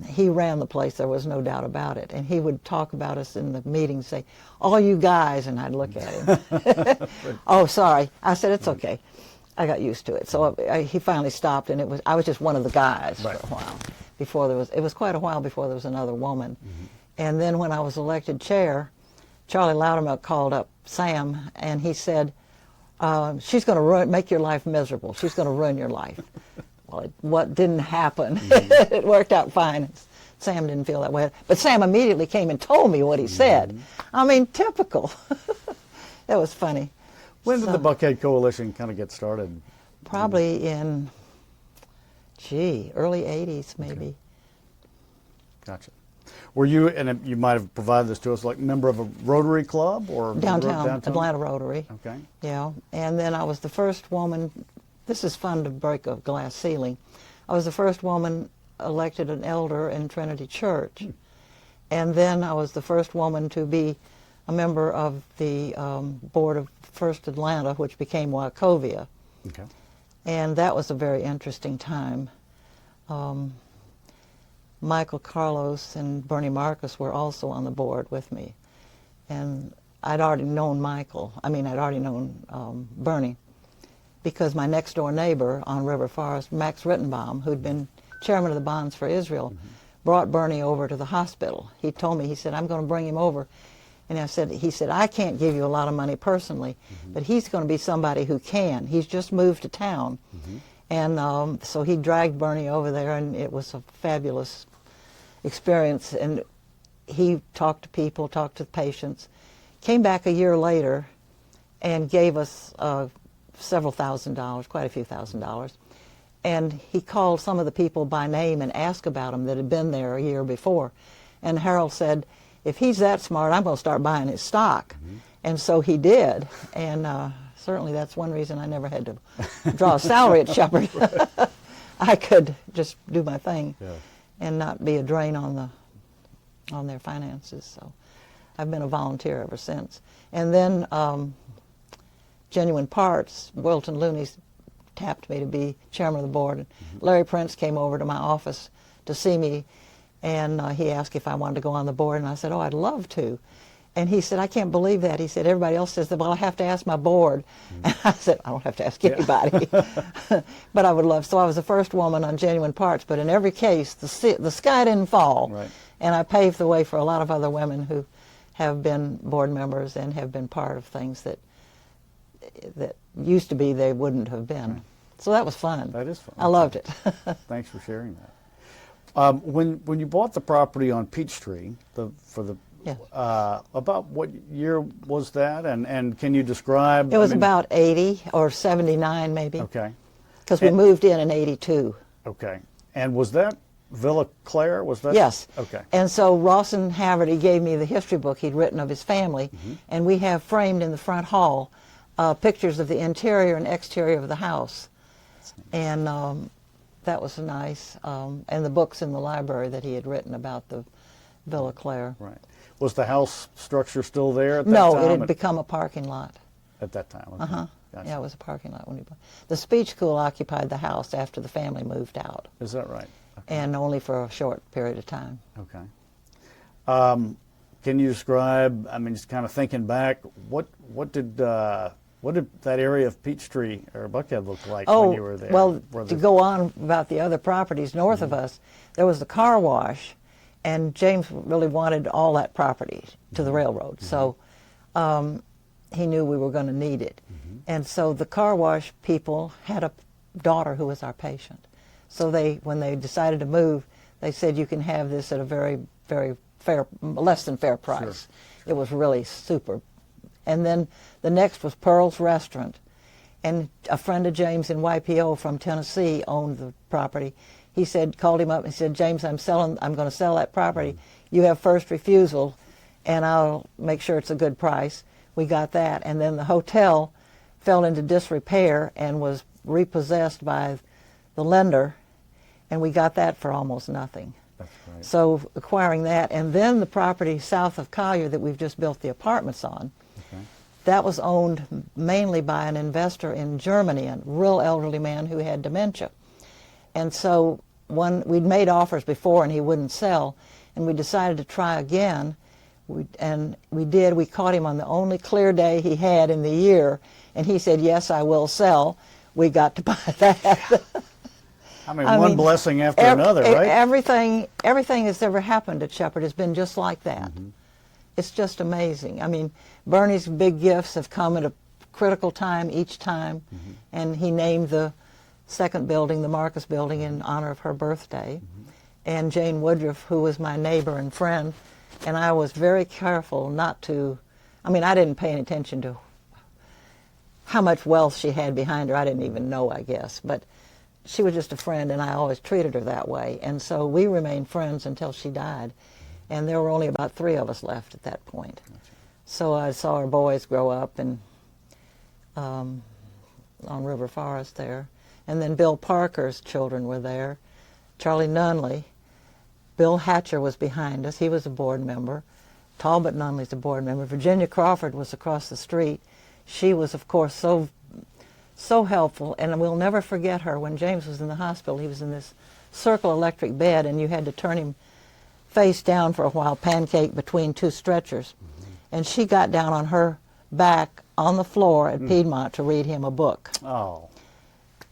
he ran the place, there was no doubt about it. And he would talk about us in the meetings, say, "All you guys," and I'd look at him. "Oh, sorry." I said, "It's okay." I got used to it. So he finally stopped, and I was just one of the guys for a while. It was quite a while before there was another woman. And then when I was elected chair, Charlie Loudermilk called up Sam, and he said, "She's going to make your life miserable. She's going to ruin your life." Well, what didn't happen. It worked out fine. Sam didn't feel that way. But Sam immediately came and told me what he said. I mean, typical. That was funny. When did the Buckhead Coalition kind of get started? probably in, early 80s maybe. Okay. Gotcha. Were you, and you might have provided this to us, like member of a Rotary Club or Downtown Atlanta Rotary. Okay. Yeah, and then I was the first woman, this is fun to break a glass ceiling, I was the first woman elected an elder in Trinity Church. And then I was the first woman to be a member of the board of First Atlanta, which became Wachovia. Okay. And that was a very interesting time. Michael Carlos and Bernie Marcus were also on the board with me. And I'd already known I'd already known Bernie, because my next door neighbor on River Forest, Max Rittenbaum, who'd been chairman of the Bonds for Israel, brought Bernie over to the hospital. He told me, he said, I'm going to bring him over. And he said, I can't give you a lot of money personally, but he's going to be somebody who can. He's just moved to town. And so he dragged Bernie over there, and it was a fabulous experience. And he talked to people, talked to patients, came back a year later and gave us several $1,000s, quite a few $1,000s. And he called some of the people by name and asked about them that had been there a year before. And Harold said, if he's that smart, I'm going to start buying his stock. And so he did. And certainly that's one reason I never had to draw a salary at Shepherd. I could just do my thing and not be a drain on their finances. So I've been a volunteer ever since. And then Genuine Parts, Wilton Looney tapped me to be chairman of the board. Larry Prince came over to my office to see me, and he asked if I wanted to go on the board, and I said, oh, I'd love to. And he said, I can't believe that. He said, everybody else says that, well, I have to ask my board. And I said, I don't have to ask anybody. But I would love, so I was the first woman on Genuine Parts, but in every case, the sky didn't fall. Right. And I paved the way for a lot of other women who have been board members and have been part of things that used to be they wouldn't have been. Right. So that was fun. That is fun. I loved it. Thanks for sharing that. When you bought the property on Peachtree, about what year was that? And can you describe? It was about 80 or 79 maybe. Okay. Because we moved in 82. Okay. And was that Villa Claire? Was that? Yes. Okay. And so Rawson Haverty gave me the history book he'd written of his family, and we have framed in the front hall pictures of the interior and exterior of the house. And that was nice. And the books in the library that he had written about the Villa Claire. Right. Was the house structure still there at that no, time? No, it had become a parking lot. At that time? Okay. Gotcha. Yeah, it was a parking lot when we bought. The speech school occupied the house after the family moved out. Is that right? Okay. And only for a short period of time. Okay. Can you describe, just kind of thinking back, what did that area of Peachtree or Buckhead look like when you were there? Well, to go on about the other properties north of us, there was the car wash, and James really wanted all that property to the railroad. So he knew we were going to need it. And so the car wash people had a daughter who was our patient. So when they decided to move, they said, you can have this at a very, very fair, less than fair price. Sure. It was really super. And then the next was Pearl's Restaurant. And a friend of James in YPO from Tennessee owned the property. He called him up and said, James, I'm going to sell that property. You have first refusal, and I'll make sure it's a good price. We got that. And then the hotel fell into disrepair and was repossessed by the lender, and we got that for almost nothing. That's right. So acquiring that, and then the property south of Collier that we've just built the apartments on, that was owned mainly by an investor in Germany, a real elderly man who had dementia. And so we'd made offers before and he wouldn't sell, and we decided to try again. We did. We caught him on the only clear day he had in the year, and he said, yes, I will sell. We got to buy that. One blessing after another, right? Everything that's ever happened at Shepherd has been just like that. It's just amazing. Bernie's big gifts have come at a critical time each time, and he named the second building, the Marcus Building, in honor of her birthday. And Jane Woodruff, who was my neighbor and friend, and I was very careful not to, I didn't pay any attention to how much wealth she had behind her, I didn't even know, I guess. But she was just a friend, and I always treated her that way. And so we remained friends until she died. And there were only about 3 of us left at that point. Gotcha. So I saw our boys grow up and on River Forest there. And then Bill Parker's children were there. Charlie Nunley. Bill Hatcher was behind us. He was a board member. Talbot Nunley's a board member. Virginia Crawford was across the street. She was, of course, so helpful, and we'll never forget her. When James was in the hospital, he was in this circle electric bed, and you had to turn him face down for a while, pancake between 2 stretchers. And she got down on her back on the floor at Piedmont to read him a book. Oh.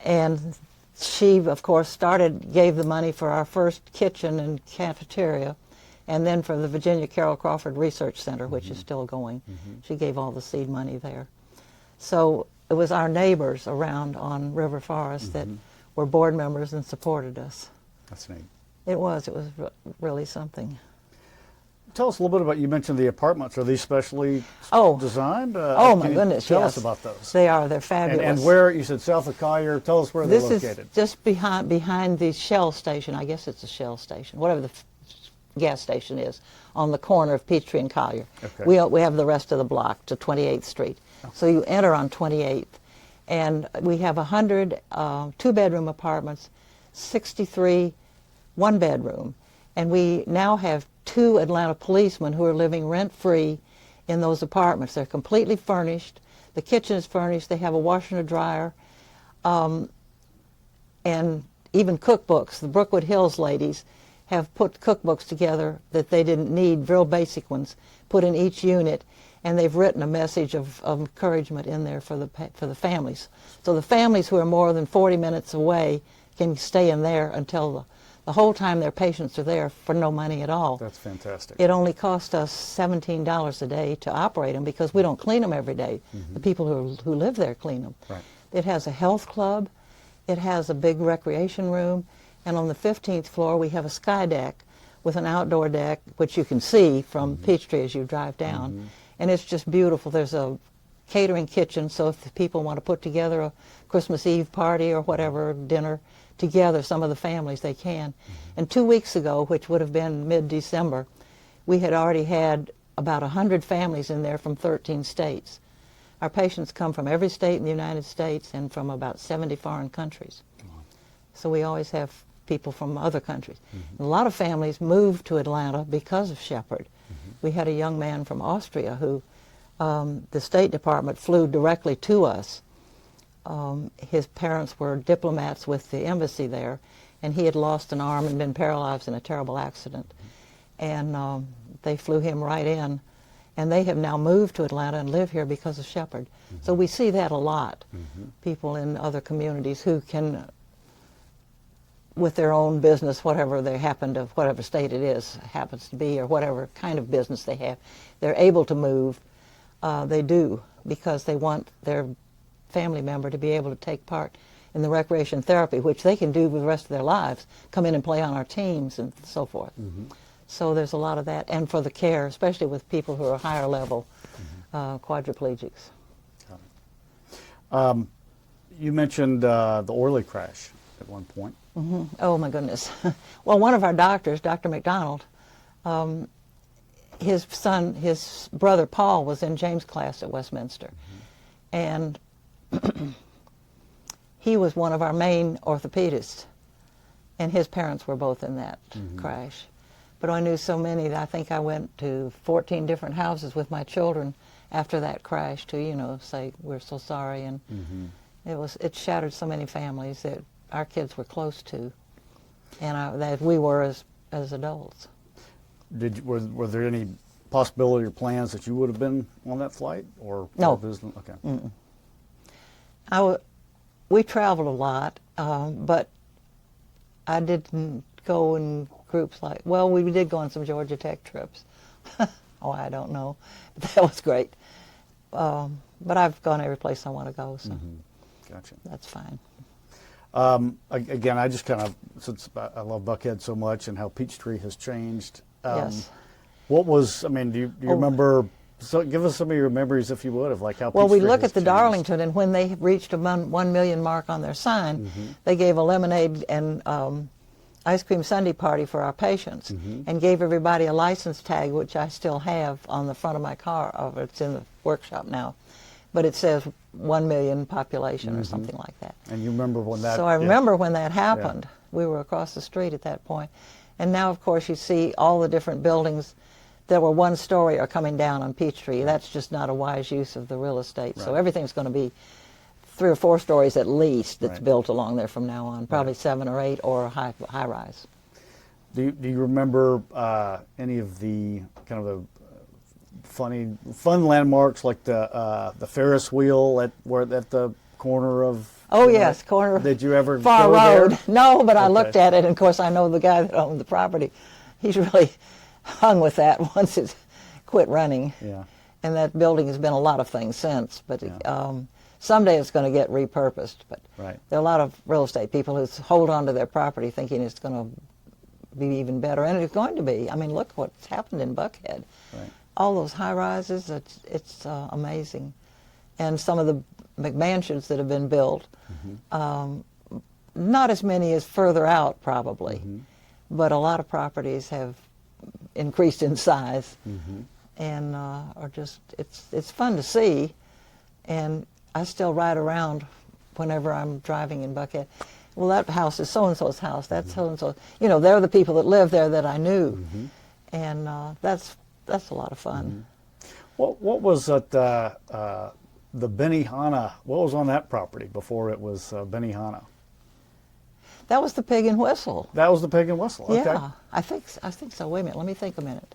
And she, of course, gave the money for our first kitchen and cafeteria, and then for the Virginia Carroll Crawford Research Center, which is still going. She gave all the seed money there. So it was our neighbors around on River Forest that were board members and supported us. That's neat. It was really something. Tell us a little bit about, you mentioned the apartments. Are these specially designed? Oh my goodness, Tell yes. us about those. They are, they're fabulous. And where, you said south of Collier, tell us where they're This located. is just behind the Shell station. I guess it's a Shell station, whatever the gas station is, on the corner of Peachtree and Collier. Okay. We have the rest of the block to 28th Street. So you enter on 28th, and we have 100 2-bedroom apartments, 63 1-bedroom, and we now have 2 Atlanta policemen who are living rent-free in those apartments. They're completely furnished. The kitchen is furnished. They have a washer and a dryer, and even cookbooks. The Brookwood Hills ladies have put cookbooks together that they didn't need, real basic ones, put in each unit, and they've written a message of encouragement in there for the families. So the families who are more than 40 minutes away can stay in there until the whole time their patients are there for no money at all. That's fantastic. It only cost us $17 a day to operate them because we don't clean them every day. The people who live there clean them. Right. It has a health club. It has a big recreation room. And on the 15th floor, we have a sky deck with an outdoor deck, which you can see from Peachtree as you drive down. And it's just beautiful. There's a catering kitchen, so if people want to put together a Christmas Eve party or whatever, dinner together, some of the families, they can. And 2 weeks ago, which would have been mid-December, we had already had about 100 families in there from 13 states. Our patients come from every state in the United States and from about 70 foreign countries. So we always have people from other countries. A lot of families moved to Atlanta because of Shepherd. We had a young man from Austria who the State Department flew directly to us. His parents were diplomats with the embassy there, and he had lost an arm and been paralyzed in a terrible accident. And they flew him right in, and they have now moved to Atlanta and live here because of Shepherd. So we see that a lot. People in other communities who can, with their own business, whatever they happen to, whatever state it is, happens to be, or whatever kind of business they have, they're able to move. They do, because they want their family member to be able to take part in the recreation therapy, which they can do with the rest of their lives, come in and play on our teams and so forth. So there's a lot of that, and for the care, especially with people who are higher level quadriplegics. You mentioned the Orla crash at one point. Oh my goodness. Well, one of our doctors, Dr. McDonald, his brother Paul was in James' class at Westminster. And he was one of our main orthopedists. And his parents were both in that crash. But I knew so many that I think I went to 14 different houses with my children after that crash to, you know, say, we're so sorry. And it shattered so many families that our kids were close to, and that we were as adults. Were there any possibility or plans that you would have been on that flight, or no? Business? Okay. We traveled a lot, but I didn't go in groups like. Well, we did go on some Georgia Tech trips. Oh, I don't know, but that was great. But I've gone every place I want to go, so Gotcha. That's fine. Again, I just kind of, since I love Buckhead so much and how Peachtree has changed. Yes. What was, I mean, do you remember So give us some of your memories, if you would, of like how Well, we Peachtree look has at the changed. Darlington, and when they reached a 1 million mark on their sign, they gave a lemonade and ice cream sundae party for our patients, and gave everybody a license tag, which I still have on the front of my car. It's in the workshop now, but it says 1 million population or something like that. And you remember when that... So I remember when that happened. We were across the street at that point. And now, of course, you see all the different buildings that were one story are coming down on Peachtree. That's just not a wise use of the real estate. So everything's going to be 3 or 4 stories at least that's built along there from now on, probably 7 or 8 or high rise. Do you remember any of the kind of the fun landmarks like the Ferris wheel at the corner of... Oh yes, corner. Did you ever Far go Road? there? No, but I looked at it, and of course I know the guy that owned the property. He's really hung with that once it quit running. Yeah. And that building has been a lot of things since. But someday it's going to get repurposed. But there are a lot of real estate people who hold on to their property thinking it's going to be even better, and it's going to be. I mean, look what's happened in Buckhead. Right. All those high rises, it's amazing. And some of the McMansions that have been built, not as many as further out probably, but a lot of properties have increased in size, and are just, it's fun to see. And I still ride around whenever I'm driving in Buckhead. Well, that house is so-and-so's house, that's so-and-so. You know, they're the people that live there that I knew, and that's a lot of fun. What was at the Benihana? What was on that property before it was Benihana? That was the Pig and Whistle. That was the Pig and Whistle. Okay. Yeah, I think so. Wait a minute. Let me think a minute.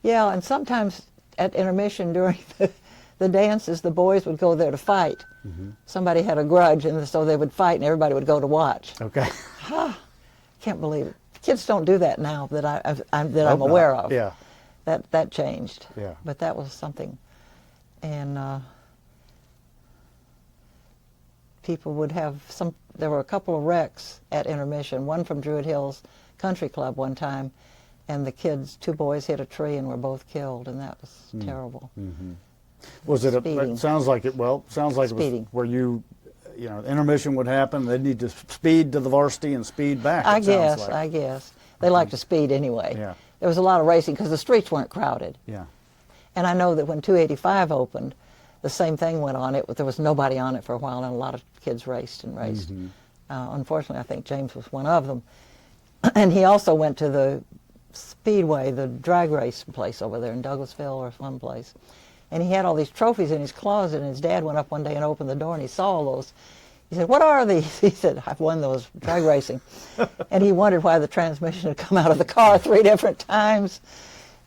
Yeah, and sometimes at intermission during the dances, the boys would go there to fight. Somebody had a grudge, and so they would fight, and everybody would go to watch. Okay. Can't believe it. Kids don't do that now that I'm aware of. Yeah. That changed. Yeah. But that was something, and people would have some. There were a couple of wrecks at intermission. One from Druid Hills Country Club one time, and the kids, 2 boys, hit a tree and were both killed, and that was terrible. Was it? Speeding. It sounds like it. Well, sounds like Speeding. it was where you know, intermission would happen. They'd need to speed to the varsity and speed back. I it sounds guess. like. I guess they like to speed anyway. Yeah. There was a lot of racing because the streets weren't crowded. Yeah. And I know that when 285 opened, the same thing went on. There was nobody on it for a while, and a lot of kids raced and raced. Unfortunately, I think James was one of them. And he also went to the Speedway, the drag race place over there in Douglasville or someplace. And he had all these trophies in his closet, and his dad went up one day and opened the door, and he saw all those. He said, "What are these?" He said, "I've won those drag racing." And he wondered why the transmission had come out of the car 3 different times.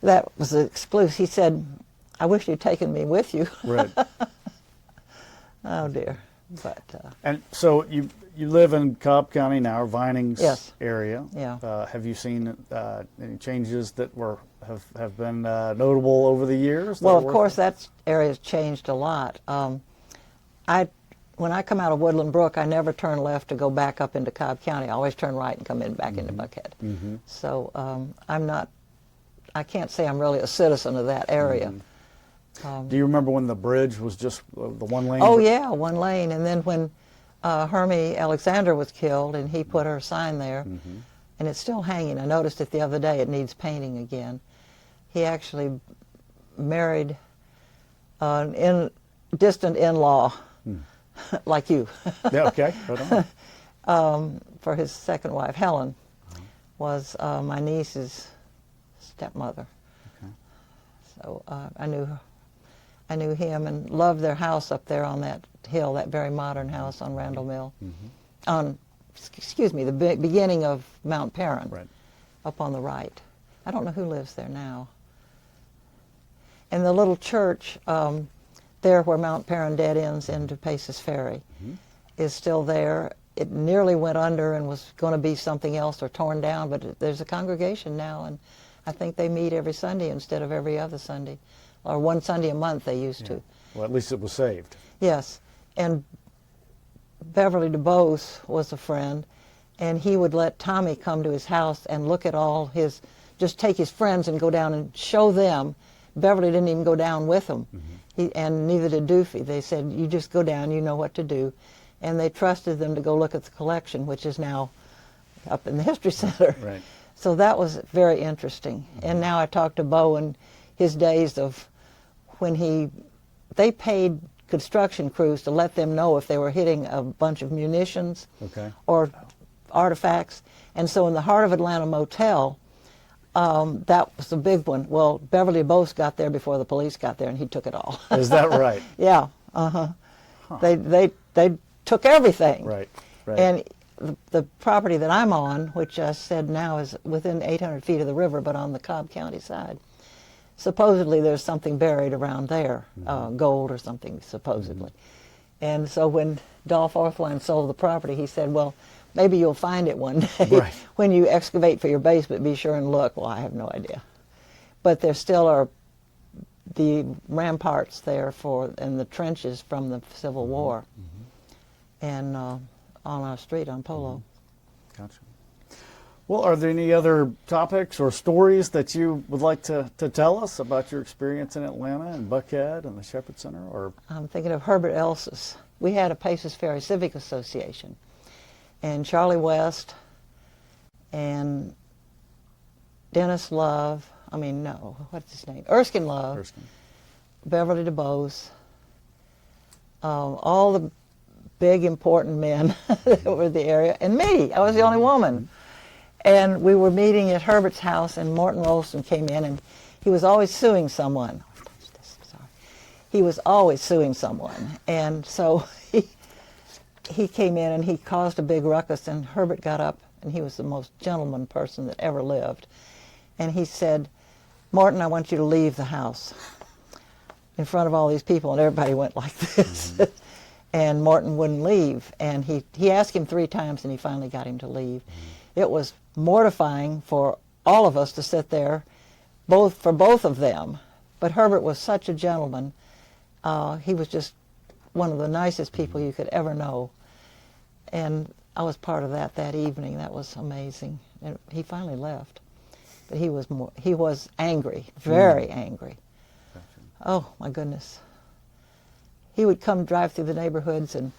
That was exclusive. He said, "I wish you'd taken me with you." Right. Oh dear. But And so you live in Cobb County now, or Vinings Yes. area. Yeah. Have you seen any changes that have been notable over the years? well, of course, that area's changed a lot. When I come out of Woodland Brook, I never turn left to go back up into Cobb County. I always turn right and come back into Buckhead. So I can't say I'm really a citizen of that area. Do you remember when the bridge was just the 1 lane? Oh yeah, 1 lane. And then when Hermie Alexander was killed, and he put her sign there, and it's still hanging. I noticed it the other day. It needs painting again. He actually married an distant in-law, like you. Yeah, okay. Right on. For his second wife, Helen, was my niece's stepmother. Okay. So I knew him and loved their house up there on that hill, that very modern house on Randall Mill. Excuse me, the beginning of Mount Perrin, Right. up on the right. I don't know who lives there now. And the little church there where Mount Perrin dead ends into Paces Ferry is still there. It nearly went under and was going to be something else or torn down, but there's a congregation now, and I think they meet every Sunday instead of every other Sunday, or 1 Sunday a month they used to. Well, at least it was saved. Yes, and Beverly DuBose was a friend, and he would let Tommy come to his house and look at all his, just take his friends and go down and show them. Beverly didn't even go down with him, and neither did Doofy. They said, you just go down, you know what to do. And they trusted them to go look at the collection, which is now up in the History Center. Right. So that was very interesting. And now I talked to Bo and his days of when they paid construction crews to let them know if they were hitting a bunch of munitions or artifacts. And so in the Heart of Atlanta Motel, that was the big one. Well, Beverly Bose got there before the police got there, and he took it all. Is that right? Yeah. Huh. They took everything. Right. And the property that I'm on, which I said now is within 800 feet of the river, but on the Cobb County side, supposedly there's something buried around there, gold or something, supposedly. And so when Dolph Orthwein sold the property, he said, well, maybe you'll find it one day when you excavate for your base, but be sure and look. Well, I have no idea. But there still are the ramparts there and the trenches from the Civil War. And on our street on Polo. Gotcha. Well, are there any other topics or stories that you would like to tell us about your experience in Atlanta and Buckhead and the Shepherd Center? Or I'm thinking of Herbert Elsis. We had a Paces Ferry Civic Association, and Charlie West and Dennis Love, what's his name? Erskine Love, Beverly DuBose, all the big important men that were in the area, and me. I was the only woman. And we were meeting at Herbert's house, and Morton Rolston came in, and he was always suing someone. He was always suing someone. And so he came in, and he caused a big ruckus, and Herbert got up, and he was the most gentleman person that ever lived. And he said, Morton, I want you to leave the house in front of all these people, and everybody went like this. And Morton wouldn't leave. And he asked him 3 times, and he finally got him to leave. It was mortifying for all of us to sit there, for both of them. But Herbert was such a gentleman. He was just one of the nicest people you could ever know. And I was part of that evening. That was amazing. And he finally left. But he was angry, very angry. Oh, my goodness. He would come drive through the neighborhoods and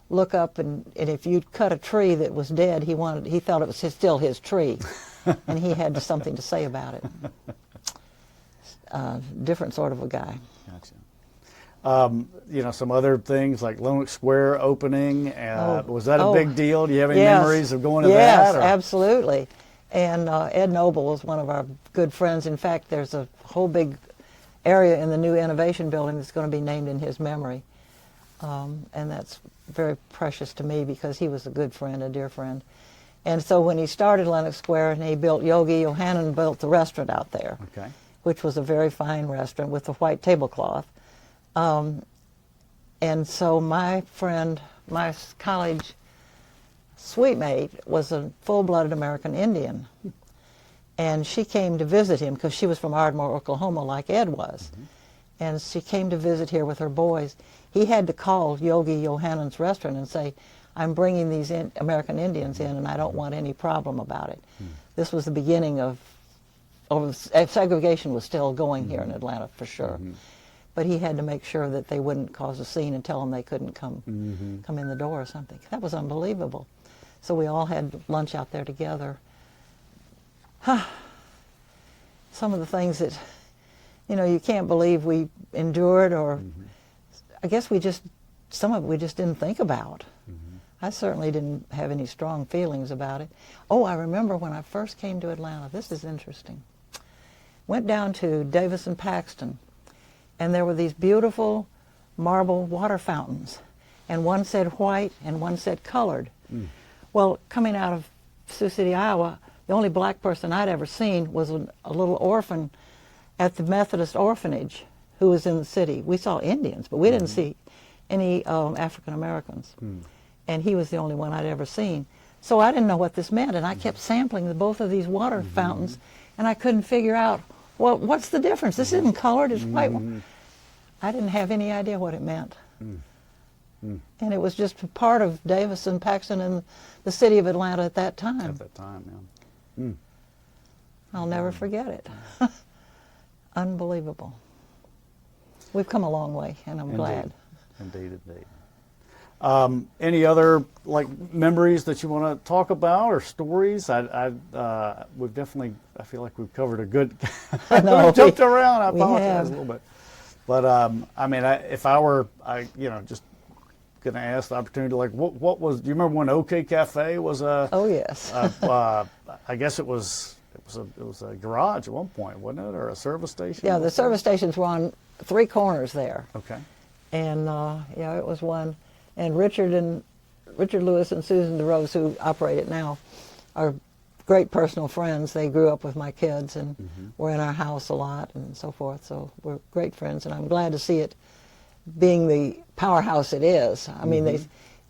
look up, and if you'd cut a tree that was dead, he thought it was still his tree, and he had something to say about it. Different sort of a guy. Gotcha. Some other things like Lenox Square opening. Was that a big deal? Do you have any memories of going to that? Yes, absolutely. And Ed Noble was one of our good friends. In fact, there's a whole big area in the new Innovation Building that's going to be named in his memory. And that's very precious to me because he was a good friend, a dear friend. And so when he started Lenox Square, and he built, Yogi Yohanan built the restaurant out there, which was a very fine restaurant with a white tablecloth. And so my friend, my college suite mate, was a full-blooded American Indian. And she came to visit him because she was from Ardmore, Oklahoma, like Ed was. And she came to visit here with her boys. He had to call Yogi Yohanan's restaurant and say, I'm bringing these American Indians in, and I don't want any problem about it. This was the beginning of segregation was still going here in Atlanta, for sure. But he had to make sure that they wouldn't cause a scene and tell them they couldn't come in the door or something. That was unbelievable. So we all had lunch out there together. Some of the things that, you can't believe we endured, or I guess some of it we just didn't think about. I certainly didn't have any strong feelings about it. Oh, I remember when I first came to Atlanta. This is interesting. Went down to Davis and Paxton, and there were these beautiful marble water fountains, and one said white and one said colored. Well, coming out of Sioux City, Iowa, the only black person I'd ever seen was a little orphan at the Methodist orphanage who was in the city. We saw Indians, but we didn't see any African Americans. And he was the only one I'd ever seen. So I didn't know what this meant, and I kept sampling both of these water fountains, and I couldn't figure out, well, what's the difference? This isn't colored, it's white. I didn't have any idea what it meant. And it was just a part of Davis and Paxton and the city of Atlanta at that time. At that time, yeah. I'll never forget it. Unbelievable. We've come a long way, and I'm glad. Indeed. Any other memories that you want to talk about or stories? We've definitely. I feel like we've covered a good. We've jumped around. I apologize a little bit, but if I were, just going to ask the opportunity, what was? Do you remember when OK Cafe was a? Oh yes. I guess it was a garage at one point, wasn't it, or a service station? Yeah, the service stations were on 3 corners there. Okay. And it was one. And Richard Lewis and Susan DeRose, who operate it now, are great personal friends. They grew up with my kids and were in our house a lot and so forth. So we're great friends, and I'm glad to see it being the powerhouse it is. I mean,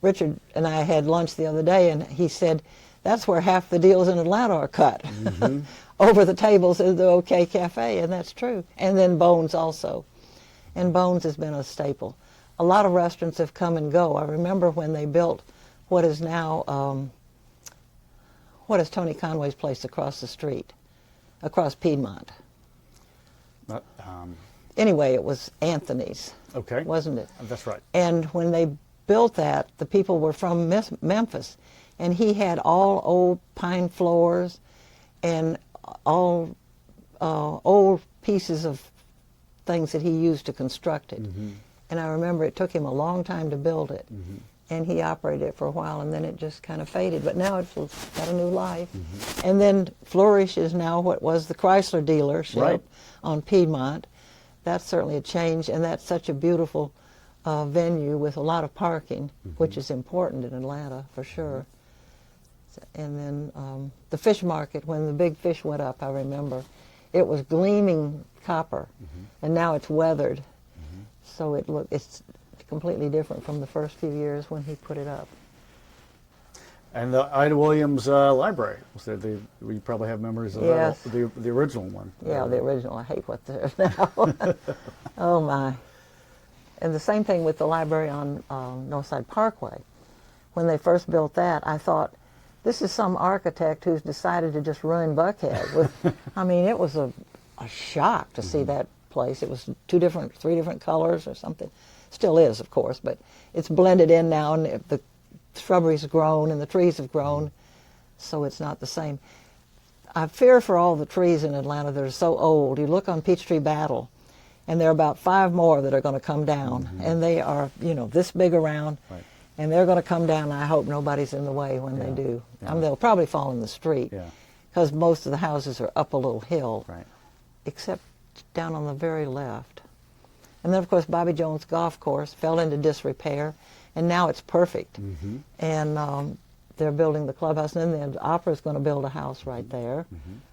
Richard and I had lunch the other day, and he said that's where half the deals in Atlanta are cut, over the tables at the OK Cafe, and that's true. And then Bones also. And Bones has been a staple. A lot of restaurants have come and go. I remember when they built what is now, what is Tony Conway's place across the street, across Piedmont. Anyway, it was Anthony's. Okay. Wasn't it? That's right. And when they built that, the people were from Memphis, and he had all old pine floors and all old pieces of things that he used to construct it. And I remember it took him a long time to build it. And he operated it for a while, and then it just kind of faded. But now it's got a new life. And then Flourish is now what was the Chrysler dealership on Piedmont. That's certainly a change, and that's such a beautiful venue with a lot of parking, which is important in Atlanta for sure. And then the fish market, when the big fish went up, I remember, it was gleaming copper, and now it's weathered. So it's completely different from the first few years when he put it up. And the Ida Williams Library, was there you probably have memories of Yes. that, the original one. Yeah, the original. I hate what there is now. Oh my. And the same thing with the library on Northside Parkway. When they first built that, I thought, this is some architect who's decided to just ruin Buckhead. I mean, it was a shock to see that place. It was 3 different colors or something. Still is, of course, but it's blended in now, and the shrubbery's grown and the trees have grown, so it's not the same. I fear for all the trees in Atlanta that are so old. You look on Peachtree Battle, and there are about 5 more that are going to come down, and they are, this big around, and they're going to come down, and I hope nobody's in the way when they do. They'll probably fall in the street, because most of the houses are up a little hill, except down on the very left. And then, of course, Bobby Jones Golf Course fell into disrepair, and now it's perfect. And they're building the clubhouse, and then the opera's going to build a house right there,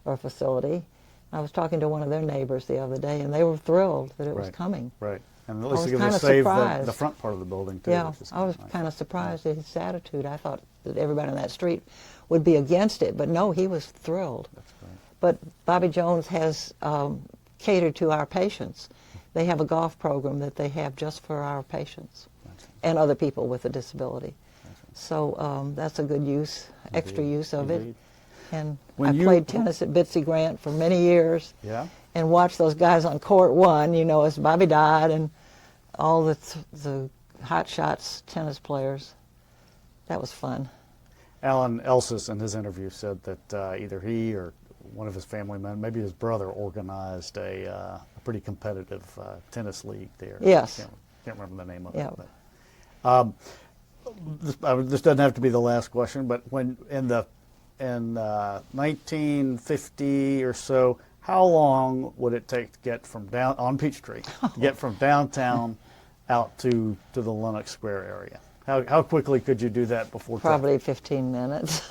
or a facility. I was talking to one of their neighbors the other day, and they were thrilled that it was coming. Right. And at least I was they're going kind to of save surprised. the front part of the building, too. Yeah, I was kind of surprised at his attitude. I thought that everybody on that street would be against it, but no, he was thrilled. That's great. But Bobby Jones has catered to our patients. They have a golf program that they have just for our patients and other people with a disability. So that's a good use, extra use of it. And I played tennis at Bitsy Grant for many years, and watched those guys on court 1, as Bobby died, and all the hot shots tennis players. That was fun. Alan Elsis in his interview said that either he or one of his family men, maybe his brother, organized a pretty competitive tennis league there. Yes. Can't remember the name of it. But, this doesn't have to be the last question, but when in 1950 or so, how long would it take to get from on Peachtree, to get from downtown out to the Lenox Square area? How quickly could you do that before Probably 15 minutes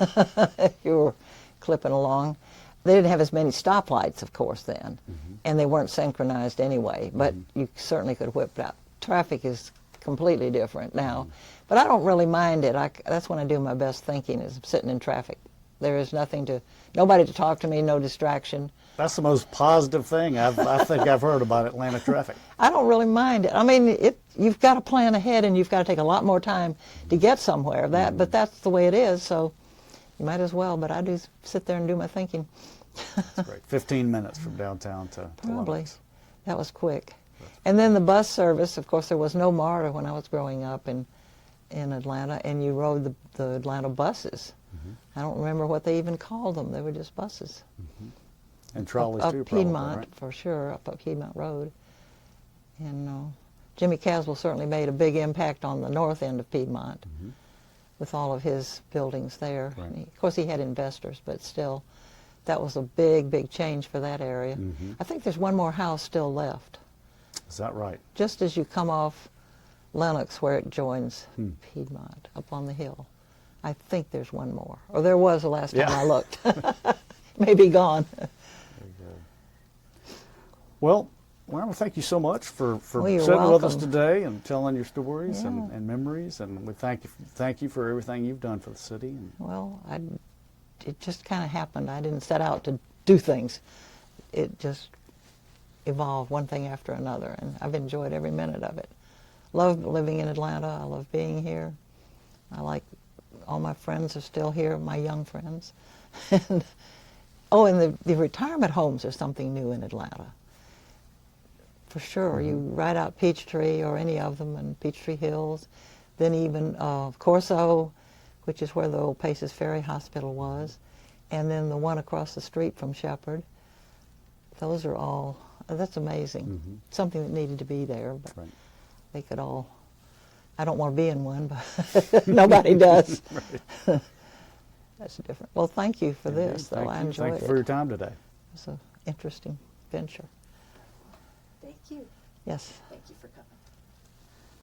if you were clipping along. They didn't have as many stoplights, of course, then, and they weren't synchronized anyway, but you certainly could whip it out. Traffic is completely different now, but I don't really mind it. That's when I do my best thinking, is sitting in traffic, There is nobody to talk to me, no distraction. That's the most positive thing I think I've heard about Atlanta traffic. I don't really mind it. I mean, you've got to plan ahead, and you've got to take a lot more time to get somewhere. But that's the way it is, so you might as well. But I do sit there and do my thinking. That's great. 15 minutes from downtown to Probably. Lenox. That was quick. And then the bus service, of course, there was no MARTA when I was growing up in Atlanta, and you rode the Atlanta buses. I don't remember what they even called them. They were just buses. And trolleys up too, Piedmont, probably, right? for sure, up Piedmont Road. And Jimmy Caswell certainly made a big impact on the north end of Piedmont with all of his buildings there. Right. Of course, he had investors, but still, that was a big, big change for that area. I think there's one more house still left, Is that right? just as you come off Lenox where it joins Piedmont, up on the hill. I think there's one more. Or there was the last time I looked. Maybe gone. Very good. Well, Alana, thank you so much for Well, you're sitting with us welcome. today and telling your stories Yeah. and memories. And we thank you for everything you've done for the city. And Well, it just kind of happened. I didn't set out to do things. It just evolved one thing after another, and I've enjoyed every minute of it. Love living in Atlanta. I love being here. All my friends are still here, my young friends. And the retirement homes are something new in Atlanta. For sure. You ride out Peachtree or any of them, and Peachtree Hills. Then even Corso, which is where the old Paces Ferry Hospital was. And then the one across the street from Shepherd. Those are all, that's amazing. Something that needed to be there, but right. they could all, I don't want to be in one, but nobody does. That's different. Well, thank you for this, though. I enjoyed Thank you it. for your time today. It was an interesting venture. Thank you. Yes. Thank you for coming.